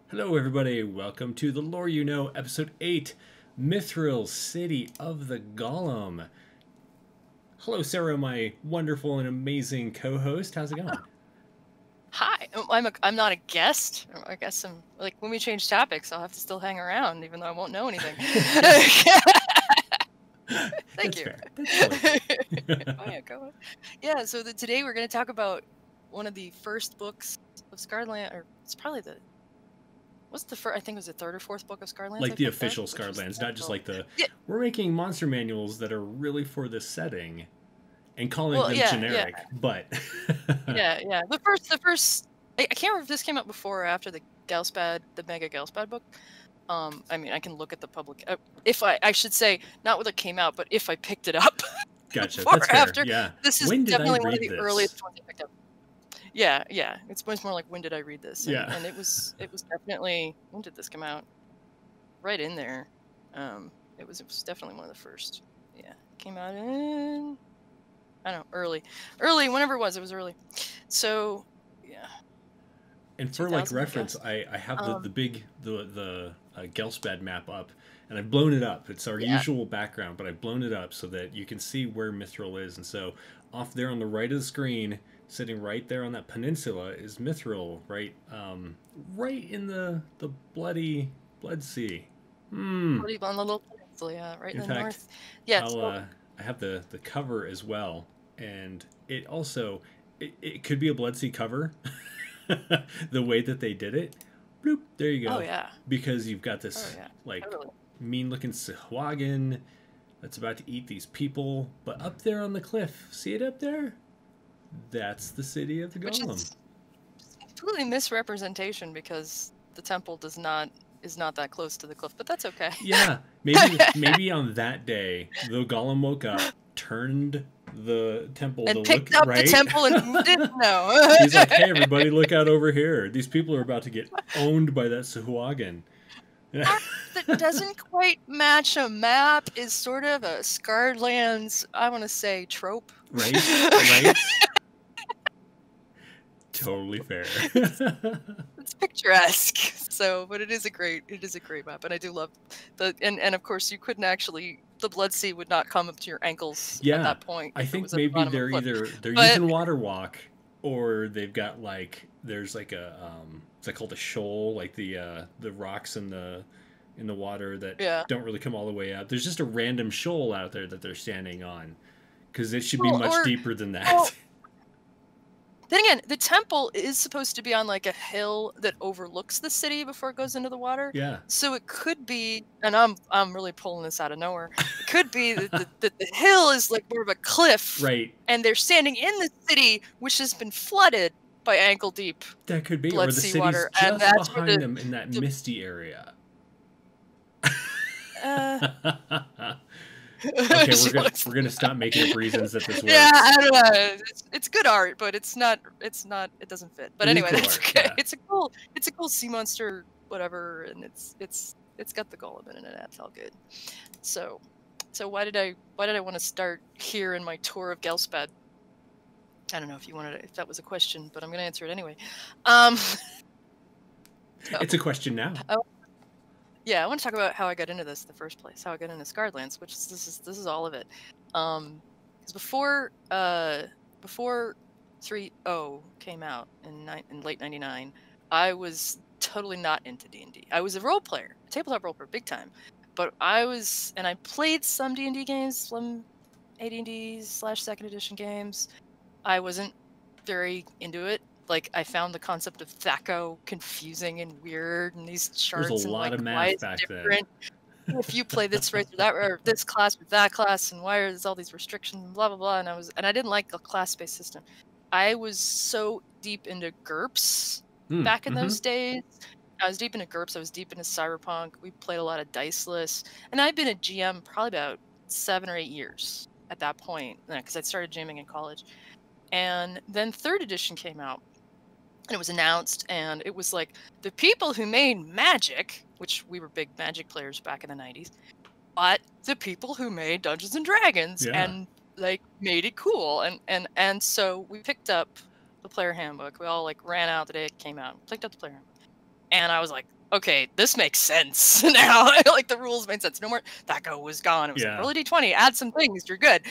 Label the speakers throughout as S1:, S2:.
S1: Hello, everybody. Welcome to The Lore You Know, Episode 8, Mithril, City of the Golem. Hello, Sarah, my wonderful and amazing co-host. How's it going?
S2: Hi, I'm not a guest. I guess I'm like when we change topics, I'll have to still hang around, even though I won't know anything. Thank you.
S1: Fair. That's totally
S2: Oh yeah, go on. Yeah, so today we're going to talk about one of the first books of Scarland, or it's probably what's the first? I think it was the third or fourth book of Scarlands.
S1: like the official Scarlands, not just like the. Yeah. We're making monster manuals that are really for this setting, and calling them generic.
S2: Yeah.
S1: But
S2: yeah. The first. I can't remember if this came out before or after the Mega Gelspad book. I mean, I can look at the public. If I should say, not whether it came out, but if I picked it up.
S1: Gotcha. That's fair.
S2: After.
S1: Yeah.
S2: This is definitely one of the earliest ones I picked up. Yeah. It's much more like, when did I read this? And,
S1: yeah.
S2: And it was definitely, when did this come out? Right in there. It was definitely one of the first. Yeah. It came out in, I don't know, early, whenever it was early. So yeah.
S1: And for like reference, I have the big Gelspad map up, and I've blown it up. It's our usual background, but I've blown it up so that you can see where Mithril is. And so off there on the right of the screen, sitting right there on that peninsula, is Mithril, right in the blood sea.
S2: Bloody on the little peninsula, yeah, right in the north. Yeah.
S1: I have the cover as well, and it also it could be a blood sea cover. The way that they did it, bloop, there you go.
S2: Oh yeah.
S1: Because you've got this mean-looking Sahuagin that's about to eat these people, but up there on the cliff, see it up there? That's the city of the Golem.
S2: Which is completely misrepresentation because the temple is not that close to the cliff, but that's okay.
S1: Yeah, maybe on that day the Golem woke up, turned the temple
S2: and
S1: to
S2: picked
S1: look
S2: up
S1: right.
S2: The temple and moved it. No.
S1: He's like, hey, everybody, look out over here. These people are about to get owned by that Sahuagin.
S2: That doesn't quite match a map is sort of a Scarlands, I want to say, trope.
S1: Right. Totally fair.
S2: It's picturesque. So, but it is a great map, and I do love and of course you couldn't actually, the Blood Sea would not come up to your ankles at that point.
S1: I think maybe they're using water walk, or they've got there's like a it's called a shoal, like the rocks in the water that don't really come all the way out. There's just a random shoal out there that they're standing on, because it should be much deeper than that.
S2: Well, then again, the temple is supposed to be on like a hill that overlooks the city before it goes into the water.
S1: Yeah.
S2: So it could be, and I'm really pulling this out of nowhere. It could be that the hill is like more of a cliff,
S1: right?
S2: And they're standing in the city, which has been flooded by ankle deep.
S1: That could be,
S2: blood
S1: or the
S2: sea
S1: city's
S2: water,
S1: just
S2: and that's
S1: behind them in that misty area. Okay, we're gonna stop making up reasons that this works.
S2: Yeah, I don't know. It's good art, but it doesn't fit. But anyway, that's okay. Yeah. It's a cool sea monster, whatever, and it's got the Golem in it. That's all good. So why did I want to start here in my tour of Gelspad? I don't know if that was a question, but I'm gonna answer it anyway.
S1: It's a question now.
S2: Yeah, I want to talk about how I got into this in the first place, how I got into Scarlands, which this is all of it. Because before 3.0 came out in late '99, I was totally not into D&D. I was a role player, a tabletop role player, big time. But I played some D&D games, some AD&D/2nd edition games. I wasn't very into it. Like, I found the concept of THAC0 confusing and weird, and these charts.
S1: There's a lot of math back then.
S2: If you play this race or that, or this class with that class, and why are there's all these restrictions and blah blah blah, and I didn't like the class-based system. I was so deep into GURPS back in those days. I was deep into GURPS. I was deep into Cyberpunk. We played a lot of Diceless, and I'd been a GM probably about 7 or 8 years at that point, because I started jamming in college. And then 3rd edition came out. And it was announced, and it was like, the people who made Magic, which we were big Magic players back in the 90s, but the people who made Dungeons and Dragons, and like made it cool. And so we picked up the player handbook. We all like ran out the day it came out, picked up the player handbook. And I was like, okay, this makes sense now. Like the rules made sense. No more that go was gone. It was like, roll a d20, add some things, you're good.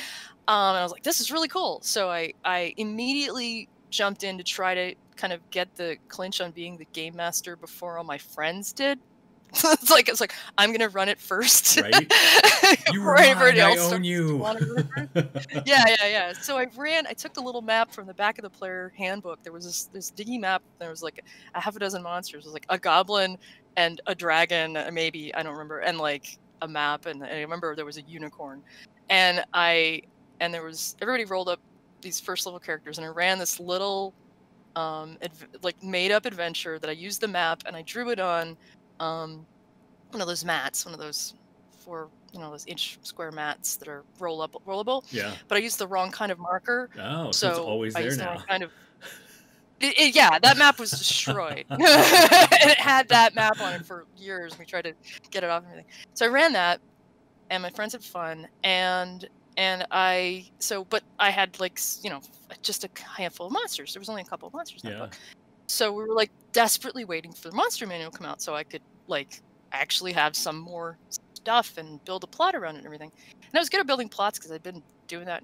S2: And I was like, this is really cool. So I immediately jumped in to try to kind of get the clinch on being the game master before all my friends did. it's like I'm gonna run it first.
S1: Right? You were mine, I own you.
S2: Yeah. So I took the little map from the back of the player handbook. There was this diggy map. There was like a half a dozen monsters. It was like a goblin and a dragon, maybe, I don't remember, and like a map. And I remember there was a unicorn, and there was, everybody rolled up these first level characters, and I ran this little like made up adventure that I used the map, and I drew it on one of those mats, one of those those inch square mats that are rollable.
S1: Yeah.
S2: But I used the wrong kind of marker.
S1: Oh, so it's always there now.
S2: The kind of, yeah, that map was destroyed. And it had that map on it for years. We tried to get it off and everything. So I ran that, and my friends had fun, but I had like, just a handful of monsters. There was only a couple of monsters in that book. So we were like desperately waiting for the monster manual to come out so I could like actually have some more stuff and build a plot around it and everything. And I was good at building plots because I'd been doing that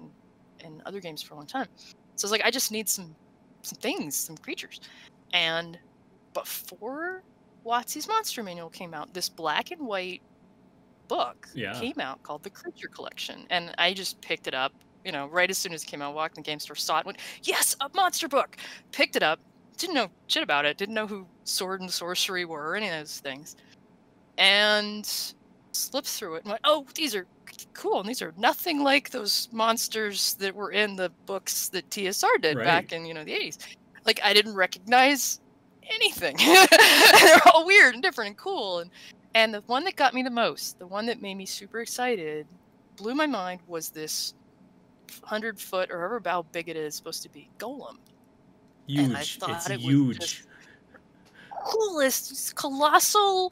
S2: in other games for a long time. So I was like, I just need some things, some creatures. And before WotC's monster manual came out, this black and white book came out called The Creature Collection. And I just picked it up, right as soon as it came out, walked in the game store, saw it, went, yes, a monster book. Picked it up. Didn't know shit about it. Didn't know who sword and sorcery were, or any of those things. And slipped through it and went, oh, these are cool. And these are nothing like those monsters that were in the books that TSR did back in, the 80s. Like, I didn't recognize anything. They're all weird and different and cool. And the one that got me the most, the one that made me super excited, blew my mind, was this 100-foot or however how big it is supposed to be Golem.
S1: Huge. And I thought it
S2: huge. Was just coolest, colossal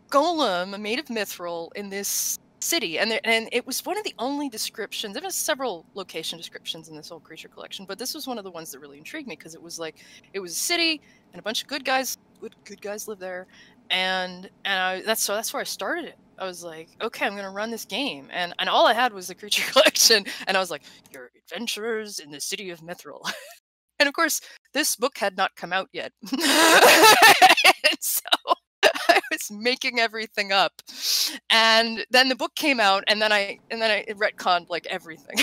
S2: golem made of mithril in this city, and it was one of the only descriptions. There was several location descriptions in this whole creature collection, but this was one of the ones that really intrigued me because it was a city and a bunch of good guys live there, and that's where I started it. I was like, okay, I'm gonna run this game, and all I had was the creature collection, and I was like, your adventurers in the city of Mithril. And of course, this book had not come out yet. And so I was making everything up. And then the book came out, and then I retconned like everything.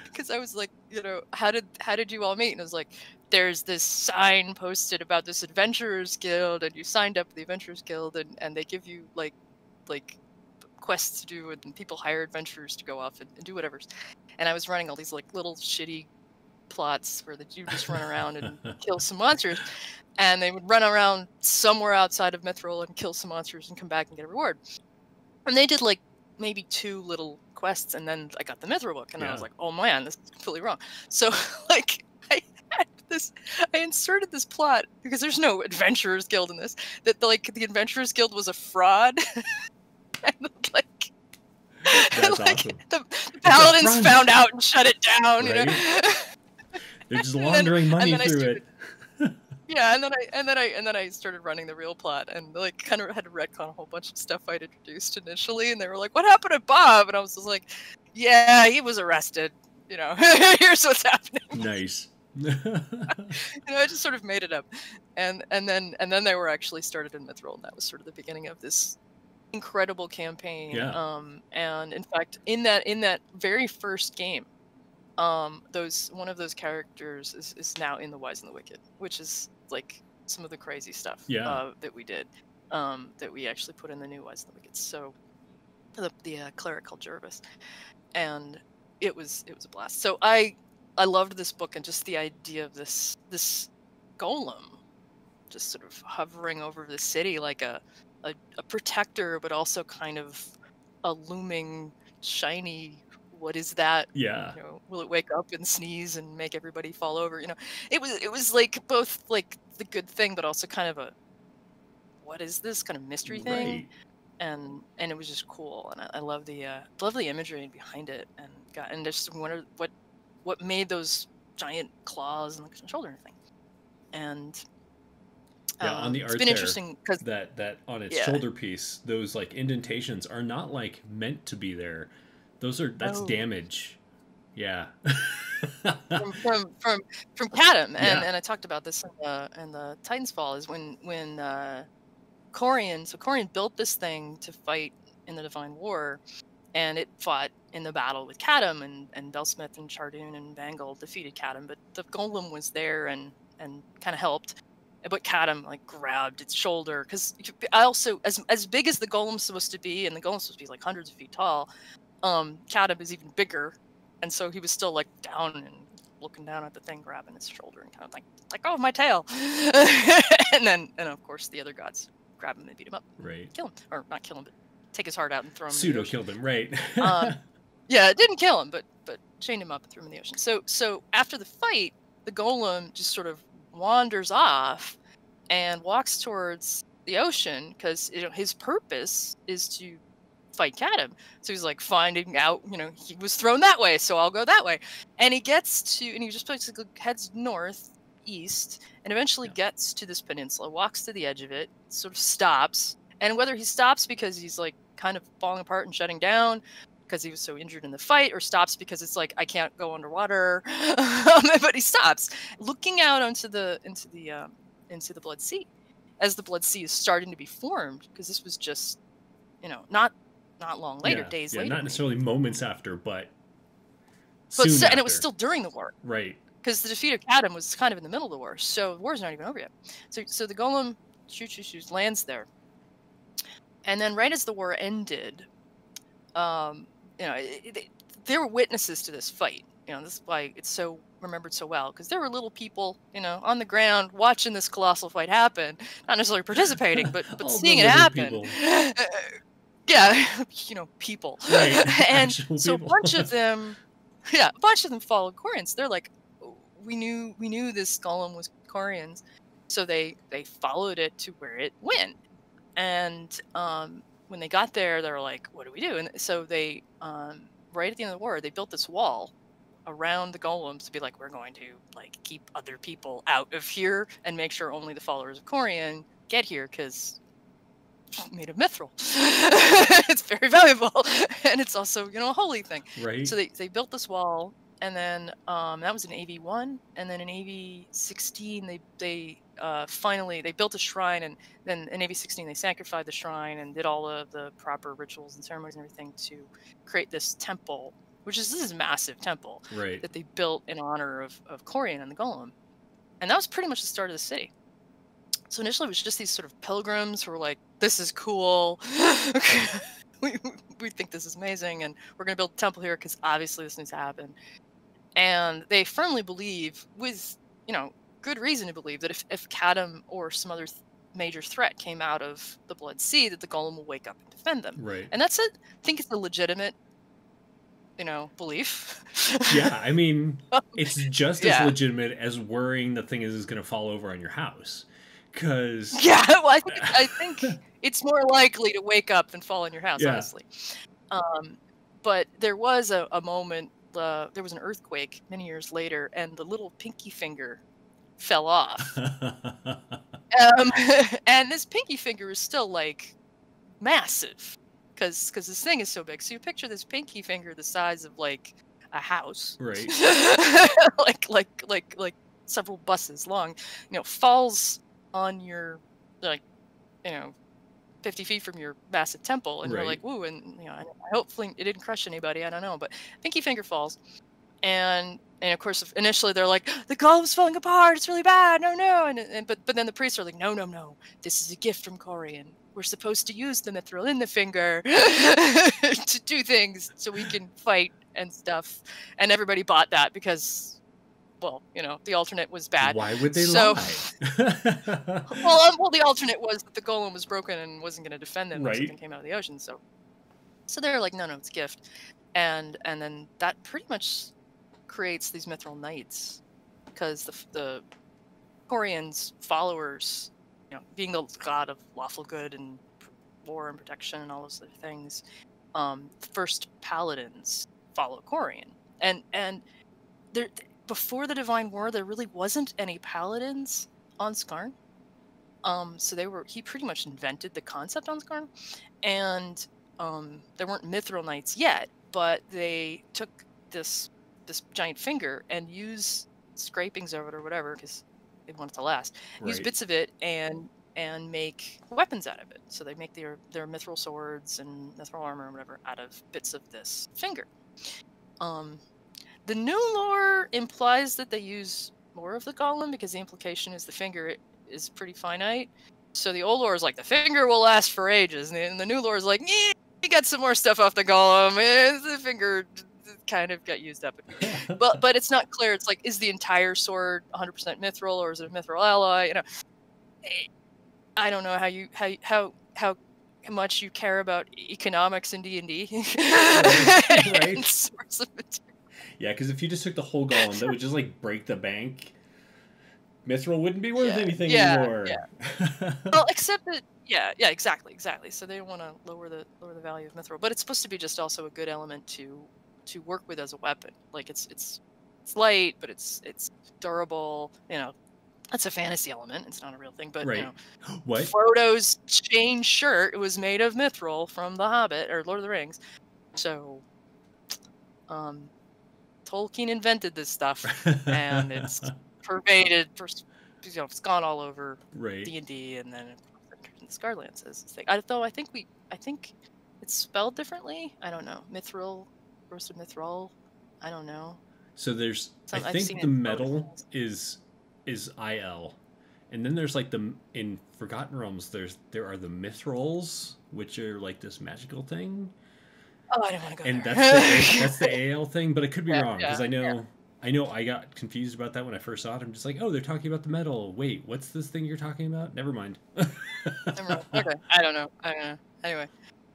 S2: Because I was like, how did you all meet? And I was like, there's this sign posted about this Adventurers Guild, and you signed up with the Adventurers Guild, and they give you like quests to do, and people hire adventurers to go off and do whatever. And I was running all these like little shitty plots where you just run around and kill some monsters, and they would run around somewhere outside of Mithril and kill some monsters and come back and get a reward. And they did like maybe 2 little quests, and then I got the Mithril book, and I was like, oh man, this is completely wrong. So like I inserted this plot, because there's no Adventurers Guild in this, that the Adventurers Guild was a fraud. And like,
S1: that's awesome.
S2: The paladins found out and shut it down.
S1: Right? They're just laundering money through it.
S2: Yeah, and then I started running the real plot, and like kind of had to retcon a whole bunch of stuff I'd introduced initially, and they were like, "What happened to Bob?" And I was just like, "Yeah, he was arrested. Here's what's happening."
S1: Nice.
S2: I just sort of made it up, and then they were actually started in Mithril, and that was sort of the beginning of this incredible campaign. And in fact, in that very first game, one of those characters is now in The Wise and the Wicked, which is like some of the crazy stuff that we did, that we actually put in the new Wise and the Wicked. So the cleric called Jervis, and it was a blast. So I loved this book, and just the idea of this golem just sort of hovering over the city like a protector, but also kind of a looming, shiny, what is that?
S1: Yeah.
S2: Will it wake up and sneeze and make everybody fall over? It was like both like the good thing, but also kind of a, what is this kind of mystery thing?
S1: Right.
S2: And it was just cool, and I love the imagery behind it, and just wondered what made those giant claws and the shoulder and everything. And
S1: Yeah, on the
S2: It's
S1: art
S2: been
S1: there,
S2: interesting because
S1: that on its shoulder piece, those like indentations are not like meant to be there. That's damage. Yeah.
S2: from Kadum,
S1: Yeah.
S2: and I talked about this in the Titan's Fall is when Corean built this thing to fight in the Divine War, and it fought in the battle with Kadum, and Belsmith and Chardoon and Vangal defeated Kadum, but the Golem was there and kind of helped. But Kadum like grabbed its shoulder because I also as big as the Golem's supposed to be, and the Golem's supposed to be like hundreds of feet tall. Kadum is even bigger, and so he was still like down and looking down at the thing, grabbing his shoulder and kind of like oh my tail, and of course the other gods grab him and beat him up,
S1: right?
S2: Kill him, or not kill him, but take his heart out and throw him.
S1: Pseudo killed him, right?
S2: Yeah, it didn't kill him, but chained him up and threw him in the ocean. So after the fight, the Golem just sort of wanders off and walks towards the ocean because his purpose is to fight Kadum. So he's like finding out, he was thrown that way, so I'll go that way. And he just basically heads northeast and eventually gets to this peninsula, walks to the edge of it, sort of stops. And whether he stops because he's like kind of falling apart and shutting down because he was so injured in the fight, or stops because it's like I can't go underwater, but he stops, looking out into the Blood Sea, as the Blood Sea is starting to be formed, because this was just not long later, days later.
S1: Not necessarily moments after, but
S2: and it was still during the war,
S1: right?
S2: Because the defeat of Kadum was kind of in the middle of the war, so the war's not even over yet. So the Golem lands there, and then right as the war ended, they were witnesses to this fight. This is why it's so remembered so well, because there were little people, on the ground watching this colossal fight happen, not necessarily participating, but seeing it happen. Yeah, people.
S1: Right.
S2: And so people. a bunch of them followed Coreans. They're like, we knew this Golem was Coreans, so they followed it to where it went. And when they got there, they were like, what do we do? And so they, right at the end of the war, they built this wall around the Golems to be like, we're going to like keep other people out of here and make sure only the followers of Corean get here, because made of Mithril. It's very valuable, and it's also a holy thing.
S1: Right.
S2: So they built this wall, and then that was in AV1, and then in AV16 they finally they built a shrine, and then in AV16 they sanctified the shrine and did all of the proper rituals and ceremonies and everything to create this temple, this is a massive temple,
S1: right,
S2: that they built in honor of Corean and the Golem, and that was pretty much the start of the city. So initially it was just these sort of pilgrims who were like, this is cool. we think this is amazing, and we're going to build a temple here because obviously this needs to happen. And they firmly believe, with good reason to believe, that if Kadum or some other major threat came out of the Blood Sea, that the Golem will wake up and defend them.
S1: Right.
S2: And that's it. I think it's a legitimate belief.
S1: Yeah, I mean, it's just as legitimate as worrying the thing is going to fall over on your house. Because
S2: well, I think it's more likely to wake up than fall in your house, honestly. But there was a moment. There was an earthquake many years later, and the little pinky finger fell off. And this pinky finger is still like massive, because this thing is so big. So you picture this pinky finger the size of like a house,
S1: right?
S2: like several buses long. Falls on your 50 feet from your massive temple, and you're like, woo, and hopefully it didn't crush anybody, I don't know, but pinky finger falls, and of course initially they're like, the Golem's falling apart, it's really bad, no, but then the priests are like, no, this is a gift from Corean, we're supposed to use the Mithril in the finger to do things so we can fight and stuff, and everybody bought that because, well, the alternate was bad.
S1: Why would they lie?
S2: well, the alternate was that the Golem was broken and wasn't going to defend them when something came out of the ocean. So they're like, no, it's a gift, and then that pretty much creates these Mithril Knights, because the Corean's followers, being the god of lawful good and war and protection and all those other things, first paladins follow Corean, and there. Before the Divine War, there really wasn't any paladins on Skarn. So he pretty much invented the concept on Skarn, and there weren't Mithril Knights yet, but they took this giant finger and used scrapings of it or whatever, because they want it to last. Use bits of it and make weapons out of it. So they make their Mithril swords and Mithril armor and whatever out of bits of this finger. The new lore implies that they use more of the golem, because the implication is the finger is pretty finite. So the old lore is like, the finger will last for ages, and the new lore is like, we got some more stuff off the golem. The finger kind of got used up. but it's not clear. It's like, is the entire sword 100% Mithril, or is it a Mithril alloy? You know, I don't know how much you care about economics in D&D.
S1: Right.
S2: And source of material.
S1: Yeah, because if you just took the whole golem, that would just like break the bank. Mithril wouldn't be worth anything anymore.
S2: Yeah. Well, except that, yeah, exactly. So they want to lower the value of Mithril, but it's supposed to be just also a good element to work with as a weapon. Like it's light, but it's durable. You know, that's a fantasy element. It's not a real thing, but you know,
S1: what?
S2: Frodo's chain shirt was made of Mithril from The Hobbit or Lord of the Rings. So, Tolkien invented this stuff, and it's pervaded. It's gone all over D&D, and then in the Scarlands is this thing. Although I think it's spelled differently. I don't know. Mithril versus Mithril. I don't know.
S1: So there's, I think the metal is IL, and then there's like in Forgotten Realms there are the Mithrils, which are like this magical thing.
S2: Oh, I don't want to go
S1: and
S2: there.
S1: That's the AL thing, but I could be wrong, because I know I got confused about that when I first saw it. I'm just like, oh, they're talking about the metal. Wait, what's this thing you're talking about? Never mind.
S2: Okay, I don't know. Anyway,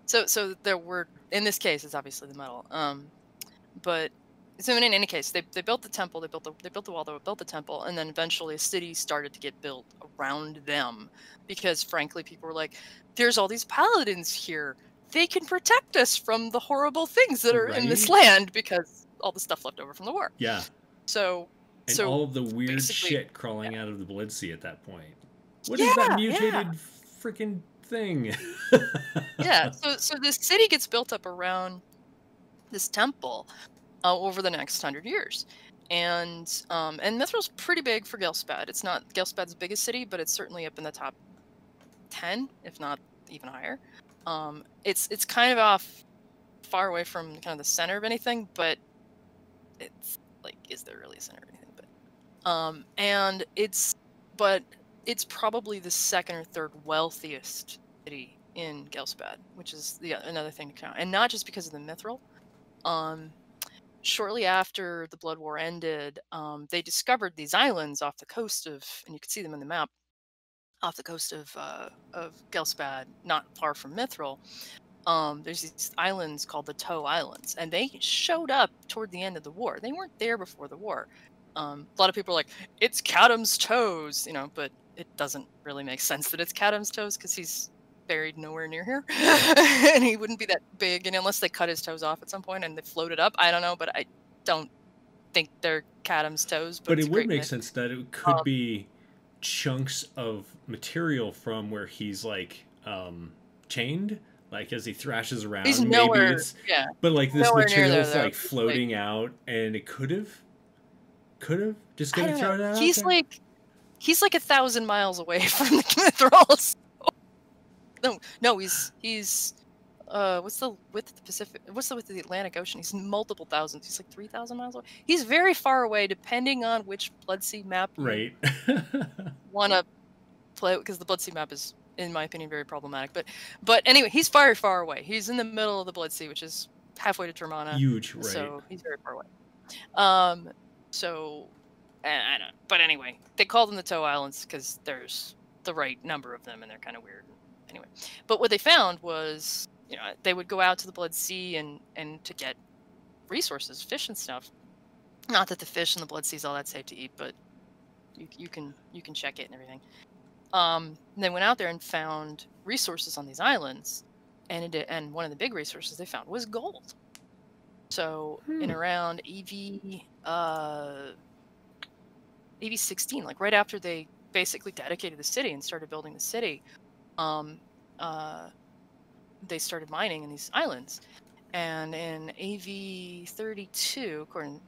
S2: so there were, in this case, it's obviously the metal. But so in any case, they built the temple, they built the wall, they built the temple, and then eventually a city started to get built around them, because frankly, people were like, there's all these paladins here. They can protect us from the horrible things that are in this land, because all the stuff left over from the war.
S1: Yeah.
S2: So
S1: all of the weird shit crawling out of the Blood Sea at that point. What is that mutated freaking thing?
S2: Yeah. So this city gets built up around this temple over the next 100 years. And Mithril's pretty big for Gelspad. It's not Gelspad's biggest city, but it's certainly up in the top 10, if not even higher. It's kind of off far away from kind of the center of anything, but it's like, is there really a center of anything? But it's probably the second or third wealthiest city in Gelspad, which is another thing to count. And not just because of the Mithril. Shortly after the Blood War ended, they discovered these islands off the coast of, and you can see them in the map, off the coast of Gelspad, not far from Mithril. There's these islands called the Toe Islands, and they showed up toward the end of the war. They weren't there before the war. A lot of people are like, it's Kadum's toes, you know, but it doesn't really make sense that it's Kadum's toes, because he's buried nowhere near here, and he wouldn't be that big, and unless they cut his toes off at some point and they floated up, I don't know, but I don't think they're Kadum's toes.
S1: But it would make sense that it could be chunks of material from where he's like chained, like as he thrashes around.
S2: He's nowhere,
S1: but like this material is like floating out, and it could have just gonna throw it out.
S2: He's like 1,000 miles away from the Mithrils. No, he's what's the width of the Pacific? What's the width of the Atlantic Ocean? He's multiple thousands. He's like 3,000 miles away. He's very far away, depending on which Blood Sea map you want to play, because the Blood Sea map is, in my opinion, very problematic. But anyway, he's very far away. He's in the middle of the Blood Sea, which is halfway to Termana.
S1: Huge, right?
S2: So he's very far away. So I don't. But anyway, they call them the Toe Islands because there's the right number of them, and they're kind of weird. Anyway, but what they found was, you know, they would go out to the Blood Sea and to get resources, fish and stuff. Not that the fish in the Blood Sea is all that safe to eat, but you can check it and everything. They went out there and found resources on these islands, and one of the big resources they found was gold. So in around EV 16, like right after they basically dedicated the city and started building the city, they started mining in these islands. And in AV 32, according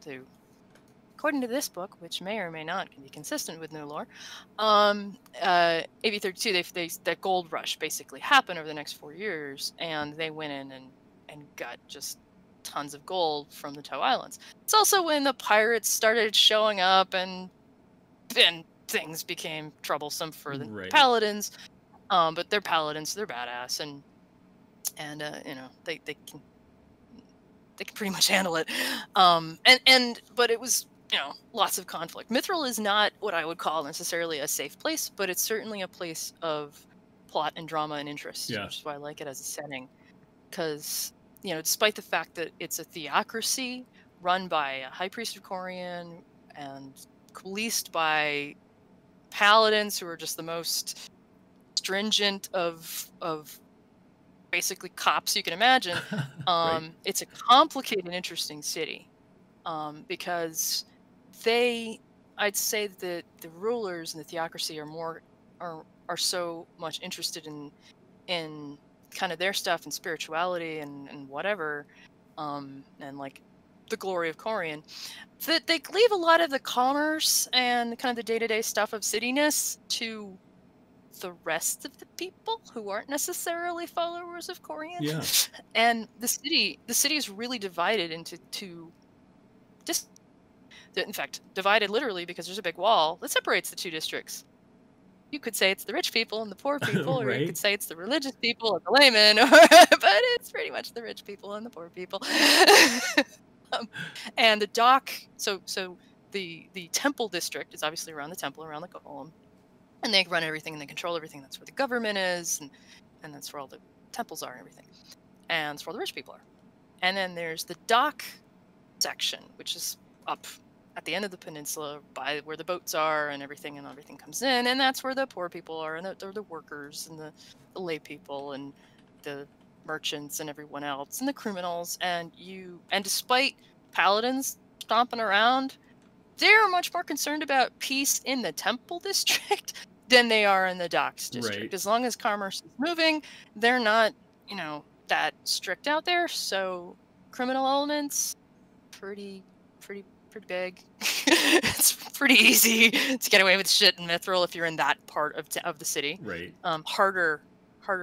S2: to this book, which may or may not can be consistent with new lore, AV 32, that gold rush basically happened over the next 4 years, and they went in and got just tons of gold from the Toe Islands. It's also when the pirates started showing up, and things became troublesome for the paladins. But they're paladins, they're badass, and you know, they can pretty much handle it. But it was, you know, lots of conflict. Mithril is not what I would call necessarily a safe place, but it's certainly a place of plot and drama and interest, which is why I like it as a setting. Because, you know, despite the fact that it's a theocracy run by a high priest of Corean and policed by paladins who are just the most stringent of basically cops you can imagine, it's a complicated and interesting city, because I'd say that the rulers and the theocracy are so much interested in kind of their stuff and spirituality and whatever, and like the glory of Corean, that they leave a lot of the commerce and kind of the day-to-day stuff of cityness to the rest of the people who aren't necessarily followers of Corean.
S1: Yeah.
S2: And the city is really divided into two in fact, divided literally because there's a big wall that separates the two districts. You could say it's the rich people and the poor people, or you could say it's the religious people and the laymen, but it's pretty much the rich people and the poor people. And the dock, so the temple district is obviously around the temple, around the Golem, and they run everything and they control everything. That's where the government is, and that's where all the temples are and everything. And that's where the rich people are. And then there's the dock section, which is up at the end of the peninsula by where the boats are and everything comes in, and that's where the poor people are, and the workers and the lay people and the merchants and everyone else and the criminals. And despite paladins stomping around, they're much more concerned about peace in the temple district than they are in the docks district. As long as commerce is moving, they're not, you know, that strict out there. So criminal elements, pretty big. It's pretty easy to get away with shit in Mithril if you're in that part of the city.
S1: Right.
S2: Harder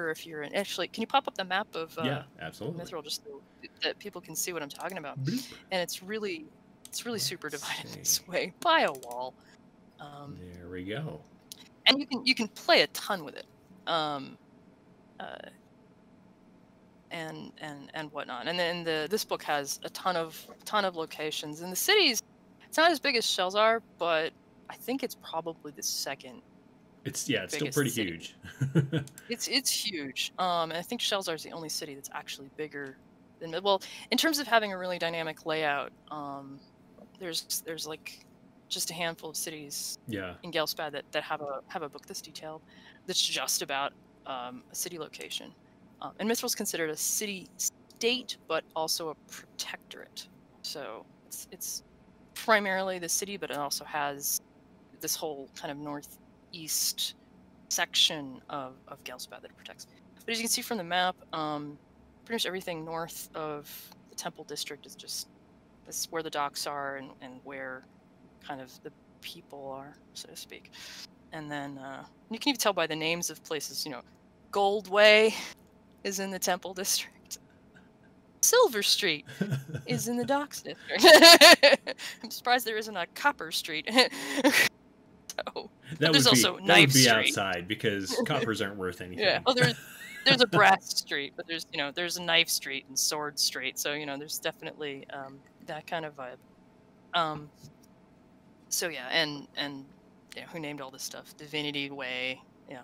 S2: if you're in. Actually, can you pop up the map of
S1: yeah, absolutely.
S2: Mithril just so that people can see what I'm talking about? Bloop. And it's really super divided this way by a wall.
S1: There we go.
S2: And you can play a ton with it. And whatnot. And then this book has a ton of locations. And the cities, it's not as big as Shelzar, but I think it's probably the second.
S1: It's still pretty huge.
S2: It's huge. And I think Shelzar is the only city that's actually bigger than, well, in terms of having a really dynamic layout. There's like just a handful of cities in Gelspad that have a book this detailed, that's just about a city location. And Mithril is considered a city-state, but also a protectorate. So it's primarily the city, but it also has this whole kind of northeast section of Gelspad that it protects. But as you can see from the map, pretty much everything north of the Temple District is just this where the docks are and where kind of the people are, so to speak. And then you can even tell by the names of places, you know, Goldway is in the Temple District. Silver Street is in the Docks District. I'm surprised there isn't a Copper Street. There's also Knife Street.
S1: That would be outside because coppers aren't worth anything.
S2: Yeah. Well, there's a Brass Street, but there's a Knife Street and Sword Street. So there's definitely that kind of vibe. So yeah, and who named all this stuff? Divinity Way. Yeah.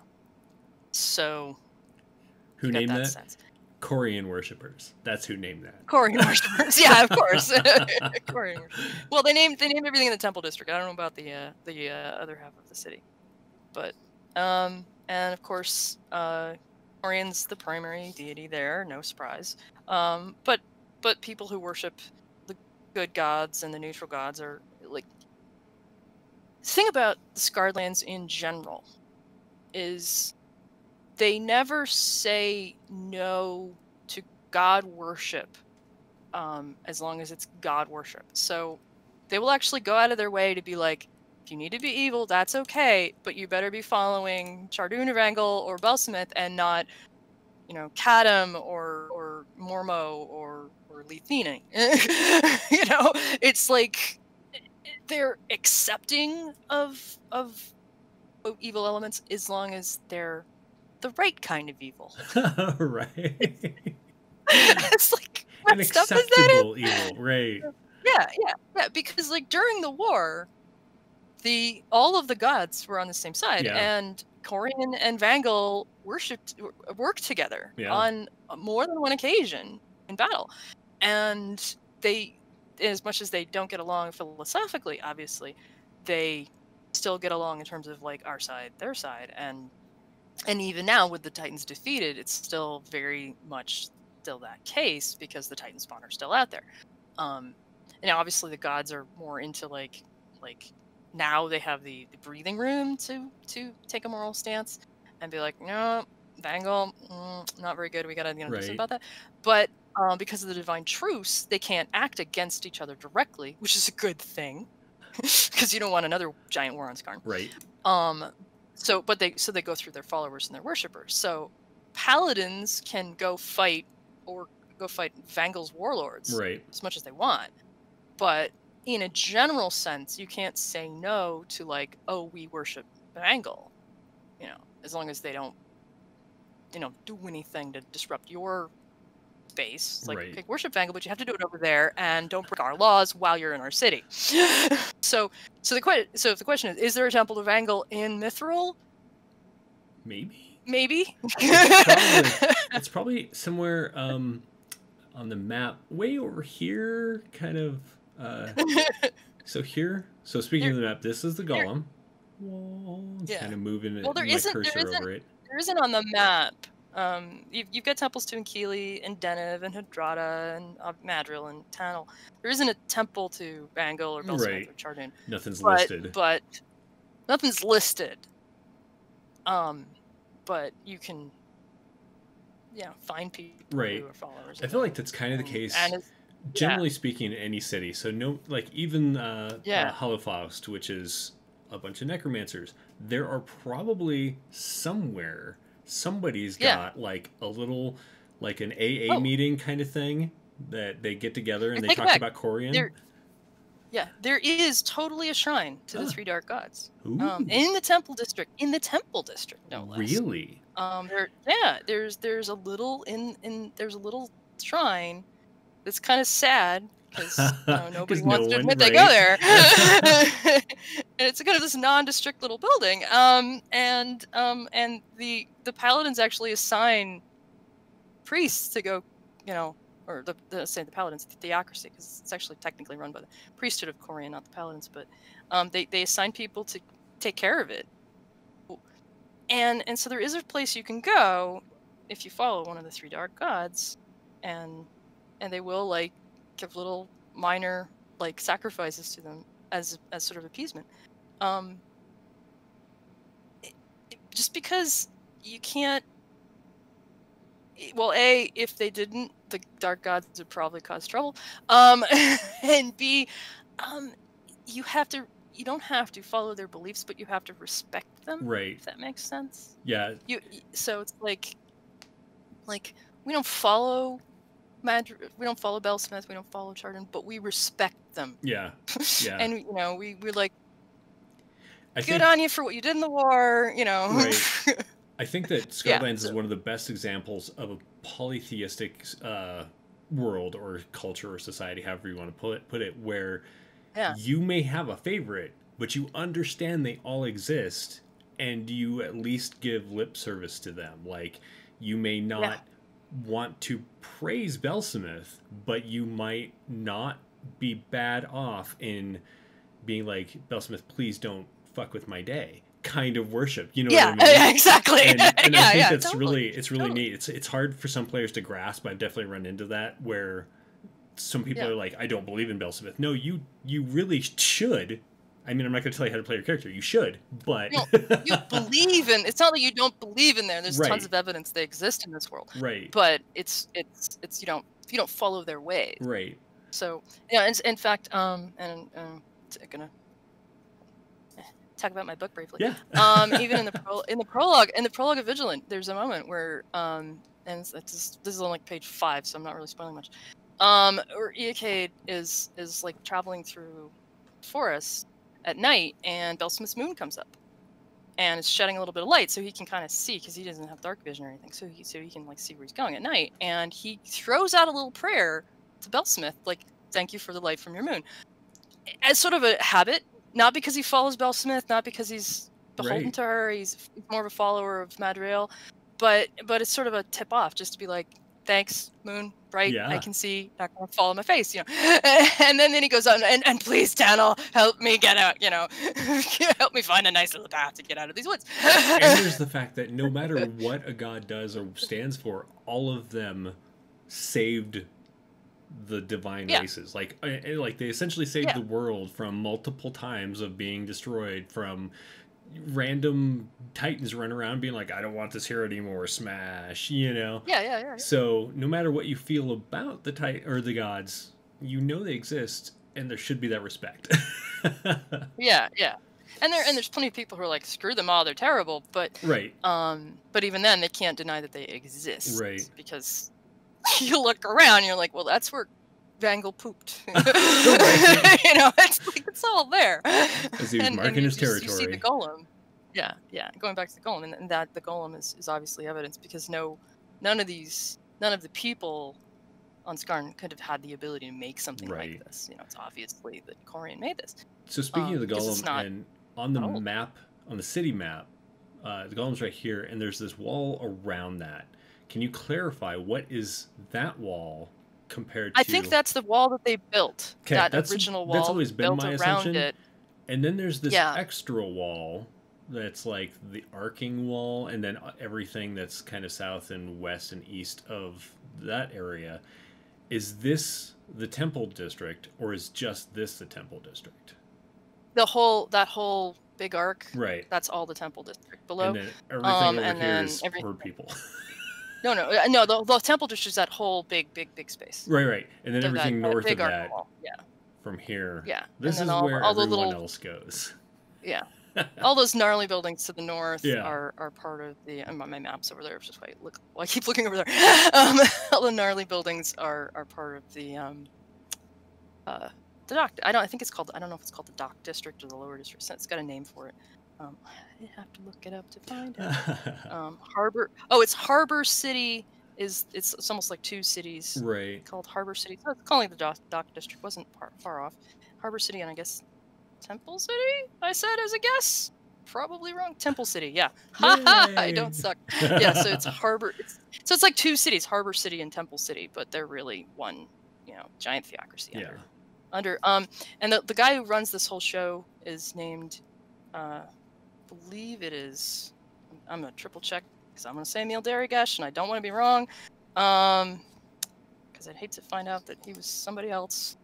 S2: So.
S1: Who named that? Sense. Corean worshippers. That's who named that.
S2: Corean worshippers. Yeah, of course. Corean worshippers. Well, they named everything in the Temple District. I don't know about the other half of the city, but and of course, Corean's the primary deity there. No surprise. But people who worship the good gods and the neutral gods are like thing about the Scarred Lands in general is they never say no to god worship, as long as it's god worship. So they will actually go out of their way to be like, if you need to be evil, that's okay, but you better be following Chardun or Vangel or Belsmith and not, you know, Kadum or Mormo or Lethini. You know, it's like they're accepting of evil elements as long as they're the right kind of evil.
S1: Right.
S2: It's like,
S1: an acceptable evil, right?
S2: Yeah. Because like during the war, all of the gods were on the same side, and Corean and Vangel worked together on more than one occasion in battle, and they, as much as they don't get along philosophically, obviously, they still get along in terms of like our side, their side, and even now with the Titans defeated, it's still very much still that case because the Titan spawn are still out there. And now obviously the gods are more into like now they have the breathing room to take a moral stance and be like, no, Vangel, not very good. We gotta do something about that. But because of the divine truce, they can't act against each other directly, which is a good thing because you don't want another giant war on Skarn.
S1: Right.
S2: So they go through their followers and their worshippers. So paladins can go fight Vangel's warlords as much as they want, but in a general sense, you can't say no to like, oh, we worship Vangel, you know, as long as they don't, you know, do anything to disrupt your space. It's like, okay, worship Vangel, but you have to do it over there, and don't break our laws while you're in our city. So if the question is there a temple to Vangel in Mithril? Maybe.
S1: It's probably somewhere on the map, way over here, kind of. So speaking of the map, this is the Golem. Kind of moving my cursor over it.
S2: There isn't on the map. You've got temples to Enkili and Denev and Hadrada and Madril and Tanel. There isn't a temple to Vangel or Belsmith or Chardun.
S1: Nothing's listed.
S2: But nothing's listed. But you can, find people who are followers.
S1: I feel like that's kind of the case. Generally speaking, in any city. So no, like even Holofaust, which is a bunch of necromancers. There are probably somewhere somebody's got like a little, like an AA meeting kind of thing that they get together and they talk about Corean.
S2: There is totally a shrine to the three dark gods in the temple district. No less.
S1: Really?
S2: There's a little there's a little shrine that's kind of sad because nobody wants to admit they go there. And it's kind of this nondescript little building. And the paladins actually assign priests to go, or the paladins, the theocracy, because it's actually technically run by the priesthood of Corean, not the paladins, but they assign people to take care of it. And so there is a place you can go if you follow one of the three dark gods, and they will like give little minor like sacrifices to them as sort of appeasement. Just because you can't. Well, A, if they didn't, the dark gods would probably cause trouble. And B, you don't have to follow their beliefs, but you have to respect them.
S1: Right.
S2: If that makes sense.
S1: Yeah.
S2: So it's like we don't follow we don't follow Belsmith, we don't follow Chardun, but we respect them.
S1: Yeah. Yeah.
S2: And we're like, good on you for what you did in the war,
S1: Right. I think that Scarred Lands is one of the best examples of a polytheistic world or culture or society, however you want to put it, where you may have a favorite, but you understand they all exist, and you at least give lip service to them. Like, you may not want to praise Belsmith, but you might not be bad off in being like, Belsmith, please don't fuck with my day. Kind of worship, what I mean?
S2: Yeah, exactly.
S1: And I think that's totally, it's really neat. It's hard for some players to grasp. I've definitely run into that where some people are like, I don't believe in Belsmith. No, you really should, I mean, I'm not going to tell you how to play your character. You should, but
S2: you believe in. It's not that you don't believe in there. There's
S1: right.
S2: tons of evidence they exist in this world.
S1: Right.
S2: But it's you don't follow their ways.
S1: Right.
S2: So yeah, in fact, and gonna talk about my book briefly.
S1: Yeah.
S2: Even in the prologue of Vigilant, there's a moment where and this is on like page 5, so I'm not really spoiling much. Where Eacade is like traveling through forests at night, and Belsmith's moon comes up, and it's shedding a little bit of light, so he can kind of see, because he doesn't have dark vision or anything, so he can like see where he's going at night, and he throws out a little prayer to Belsmith, like, thank you for the light from your moon, as sort of a habit, not because he follows Belsmith, not because he's beholden to her, he's more of a follower of Madriel, but it's sort of a tip off, just to be like, thanks, moon, bright, I can see, not gonna fall on my face, and then he goes on, and please, Tannel, help me get out, help me find a nice little path to get out of these woods.
S1: And there's the fact that no matter what a god does or stands for, all of them saved the divine races. Like they essentially saved the world from multiple times of being destroyed, from random titans run around being like, I don't want this here anymore, smash,
S2: Yeah.
S1: So no matter what you feel about the the gods, they exist, and there should be that respect.
S2: yeah and there's plenty of people who are like, screw them all, they're terrible, but but even then they can't deny that they exist, because you look around, you're like, well, that's where Vangle pooped. It's like, it's all there.
S1: As he was marking his territory.
S2: You see the golem. Yeah. Going back to the golem, and that the golem is obviously evidence, because none of the people on Skarn could have had the ability to make something like this. It's obviously that Corean made this.
S1: So speaking of the golem, and on the map, on the city map, the golem's right here, and there's this wall around that. Can you clarify what is that wall compared to?
S2: I think that's the wall that they built. That original wall.
S1: That's always been my assumption.
S2: It.
S1: And then there's this extra wall that's like the arcing wall, and then everything that's kind of south and west and east of that area. Is this the Temple District, or is just this the Temple District?
S2: That whole big arc. Right. That's all the Temple District below.
S1: And then everything over here is for people.
S2: No. The Temple District is that whole big space.
S1: Right. And then everything north of that,
S2: yeah,
S1: from here.
S2: Yeah.
S1: This is where everyone else goes.
S2: Yeah. All those gnarly buildings to the north are part of the. My map's over there. Just wait. Look. Well, I keep looking over there. All the gnarly buildings are part of the dock. I think it's called. I don't know if it's called the Dock District or the Lower District. It's got a name for it. I have to look it up to find out. Harbor. Oh, it's Harbor City. It's almost like two cities.
S1: Right.
S2: Called Harbor City. So calling the Dock District wasn't far off. Harbor City, and I guess Temple City, I said as a guess. Probably wrong. Temple City, yeah. I don't suck. Yeah, so it's Harbor. It's like two cities, Harbor City and Temple City, but they're really one, giant theocracy under. And the guy who runs this whole show is named, I believe it is. I'm gonna triple check because I'm gonna say Emil Darigash, and I don't want to be wrong. Because I'd hate to find out that he was somebody else.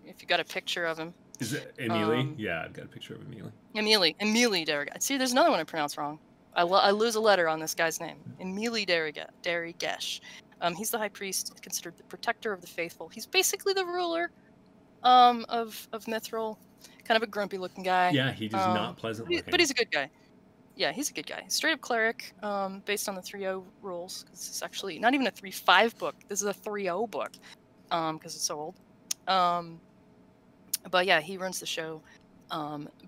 S2: If you got a picture of him.
S1: Is it Emily? Yeah, I've got a picture of Emily.
S2: Emily Darigash. See, there's another one I pronounce wrong. I lose a letter on this guy's name. Emily Darigash. He's the high priest, considered the protector of the faithful. He's basically the ruler of Mithril. Kind of a grumpy looking guy.
S1: Yeah, he is not pleasant looking.
S2: But he's a good guy. Yeah, he's a good guy. Straight up cleric, based on the 3.0 rules. Because it's actually not even a 3.5 book. This is a 3.0 book, because it's so old. But yeah, he runs the show.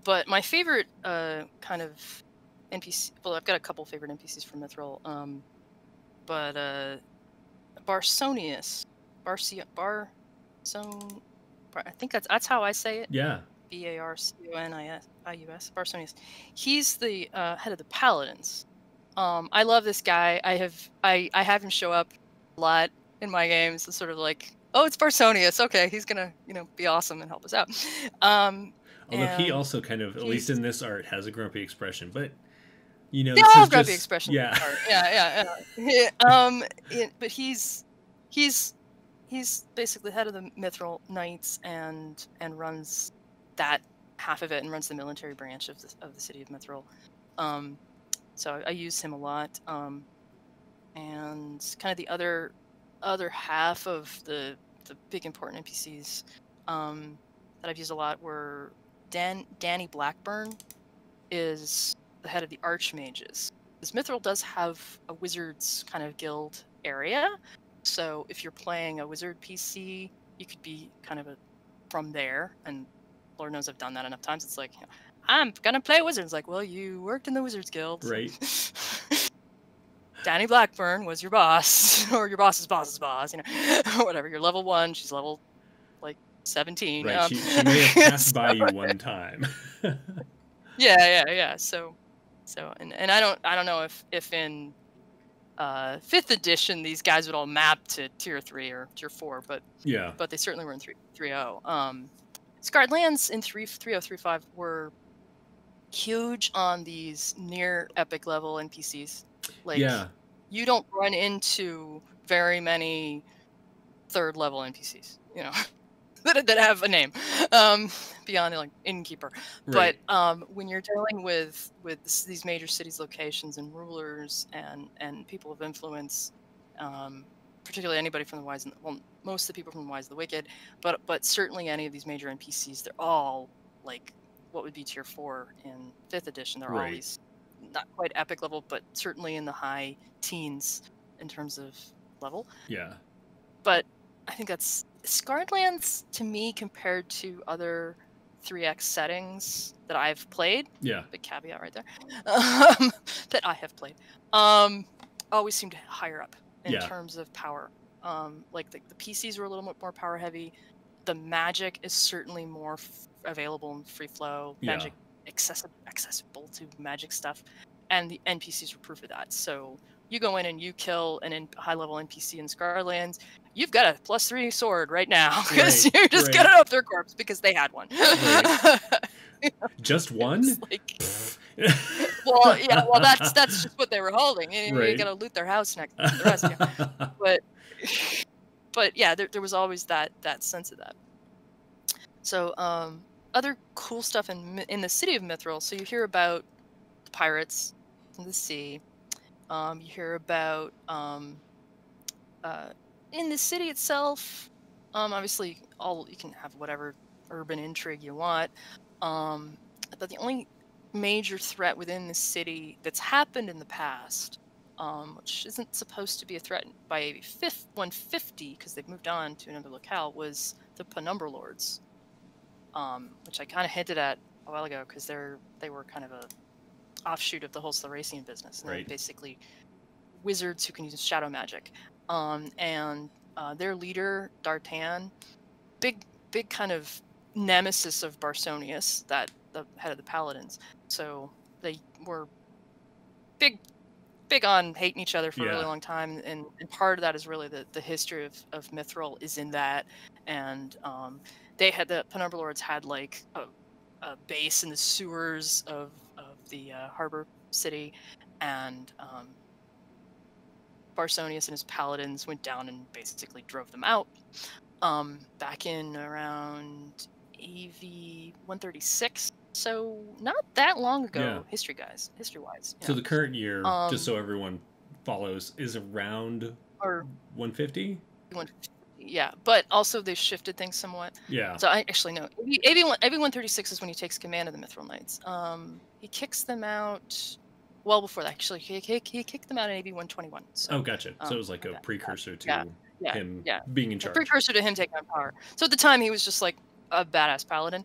S2: But my favorite kind of NPC... Well, I've got a couple favorite NPCs from Mithril. But Barsonius. I think that's how I say it.
S1: Yeah.
S2: Barconius. Barsonius. He's the head of the Paladins. I love this guy. I have him show up a lot in my games. It's sort of like, oh, it's Barsonius. Okay, he's gonna be awesome and help us out.
S1: Although he also kind of, at least in this art, has a grumpy expression, but
S2: they all have grumpy expression.
S1: Yeah.
S2: Yeah. But he's he's basically head of the Mithril Knights and runs that half of it and runs the military branch of the city of Mithril. So I use him a lot. And kind of the other half of the big important NPCs that I've used a lot were Danny Blackburn is the head of the Archmages. Because Mithril does have a wizards kind of guild area, so if you're playing a wizard PC, you could be kind of from there. And Lord knows I've done that enough times. It's like, I'm gonna play wizards. Like, well, you worked in the wizards guild,
S1: right?
S2: Danny Blackburn was your boss, or your boss's boss's boss, you know, whatever. You're level 1, she's level like 17.
S1: Right, she may have passed by you one time.
S2: Yeah. So, and I don't know if in 5th edition these guys would all map to tier 3 or tier 4, but they certainly were in 3.0. Scarred Lands in 3.0/3.5 were huge on these near epic level NPCs. Like, you don't run into very many 3rd level NPCs, you know, that have a name beyond like innkeeper. Right. But when you're dealing with these major cities, locations, and rulers and people of influence, particularly anybody from the Wise and most of the people from the Wise and the Wicked, but certainly any of these major NPCs, they're all like what would be tier 4 in 5th edition. They're always not quite epic level, but certainly in the high teens in terms of level.
S1: Yeah.
S2: But I think that's Scarred Lands to me compared to other 3X settings that I've played.
S1: Yeah.
S2: Big caveat right there. That I have played. Always seemed higher up in terms of power. Like the PCs were a little bit more power heavy. The magic is certainly more available in free flow. Magic accessible to magic stuff, and the NPCs were proof of that. So you go in and you kill an high level NPC in Scarred Lands, you've got a +3 sword right now because you just got it off their corpse because they had one. Right.
S1: Just one?
S2: Like, well, that's just what they were holding. You gotta loot their house next to the rest. Yeah. But yeah, there was always that sense of that. So other cool stuff in the city of Mithril. So you hear about the pirates in the sea. You hear about in the city itself. Obviously, you can have whatever urban intrigue you want. But the only major threat within the city that's happened in the past, which isn't supposed to be a threat by AB 150 because they've moved on to another locale, was the Penumbra Lords, which I kind of hinted at a while ago because they were kind of a offshoot of the whole Silurian business, and they're basically wizards who can use shadow magic. And their leader, D'Artan, big kind of nemesis of Barsonius, the head of the Paladins. So they were big on hating each other for a really long time, and part of that is really the history of Mithril is in that. And the Penumbra Lords had like a base in the sewers of the harbor city, and Barsonius and his paladins went down and basically drove them out back in around AV 136. So not that long ago, history-wise.
S1: So the current year, just so everyone follows, is around 150?
S2: Yeah, but also they've shifted things somewhat.
S1: Yeah.
S2: So I actually know. AV 136 is when he takes command of the Mithril Knights. He kicks them out well before that. Actually, he kicked them out in AV 121. So,
S1: gotcha. So it was like a precursor to him being in charge.
S2: A precursor to him taking on power. So at the time, he was just like a badass paladin.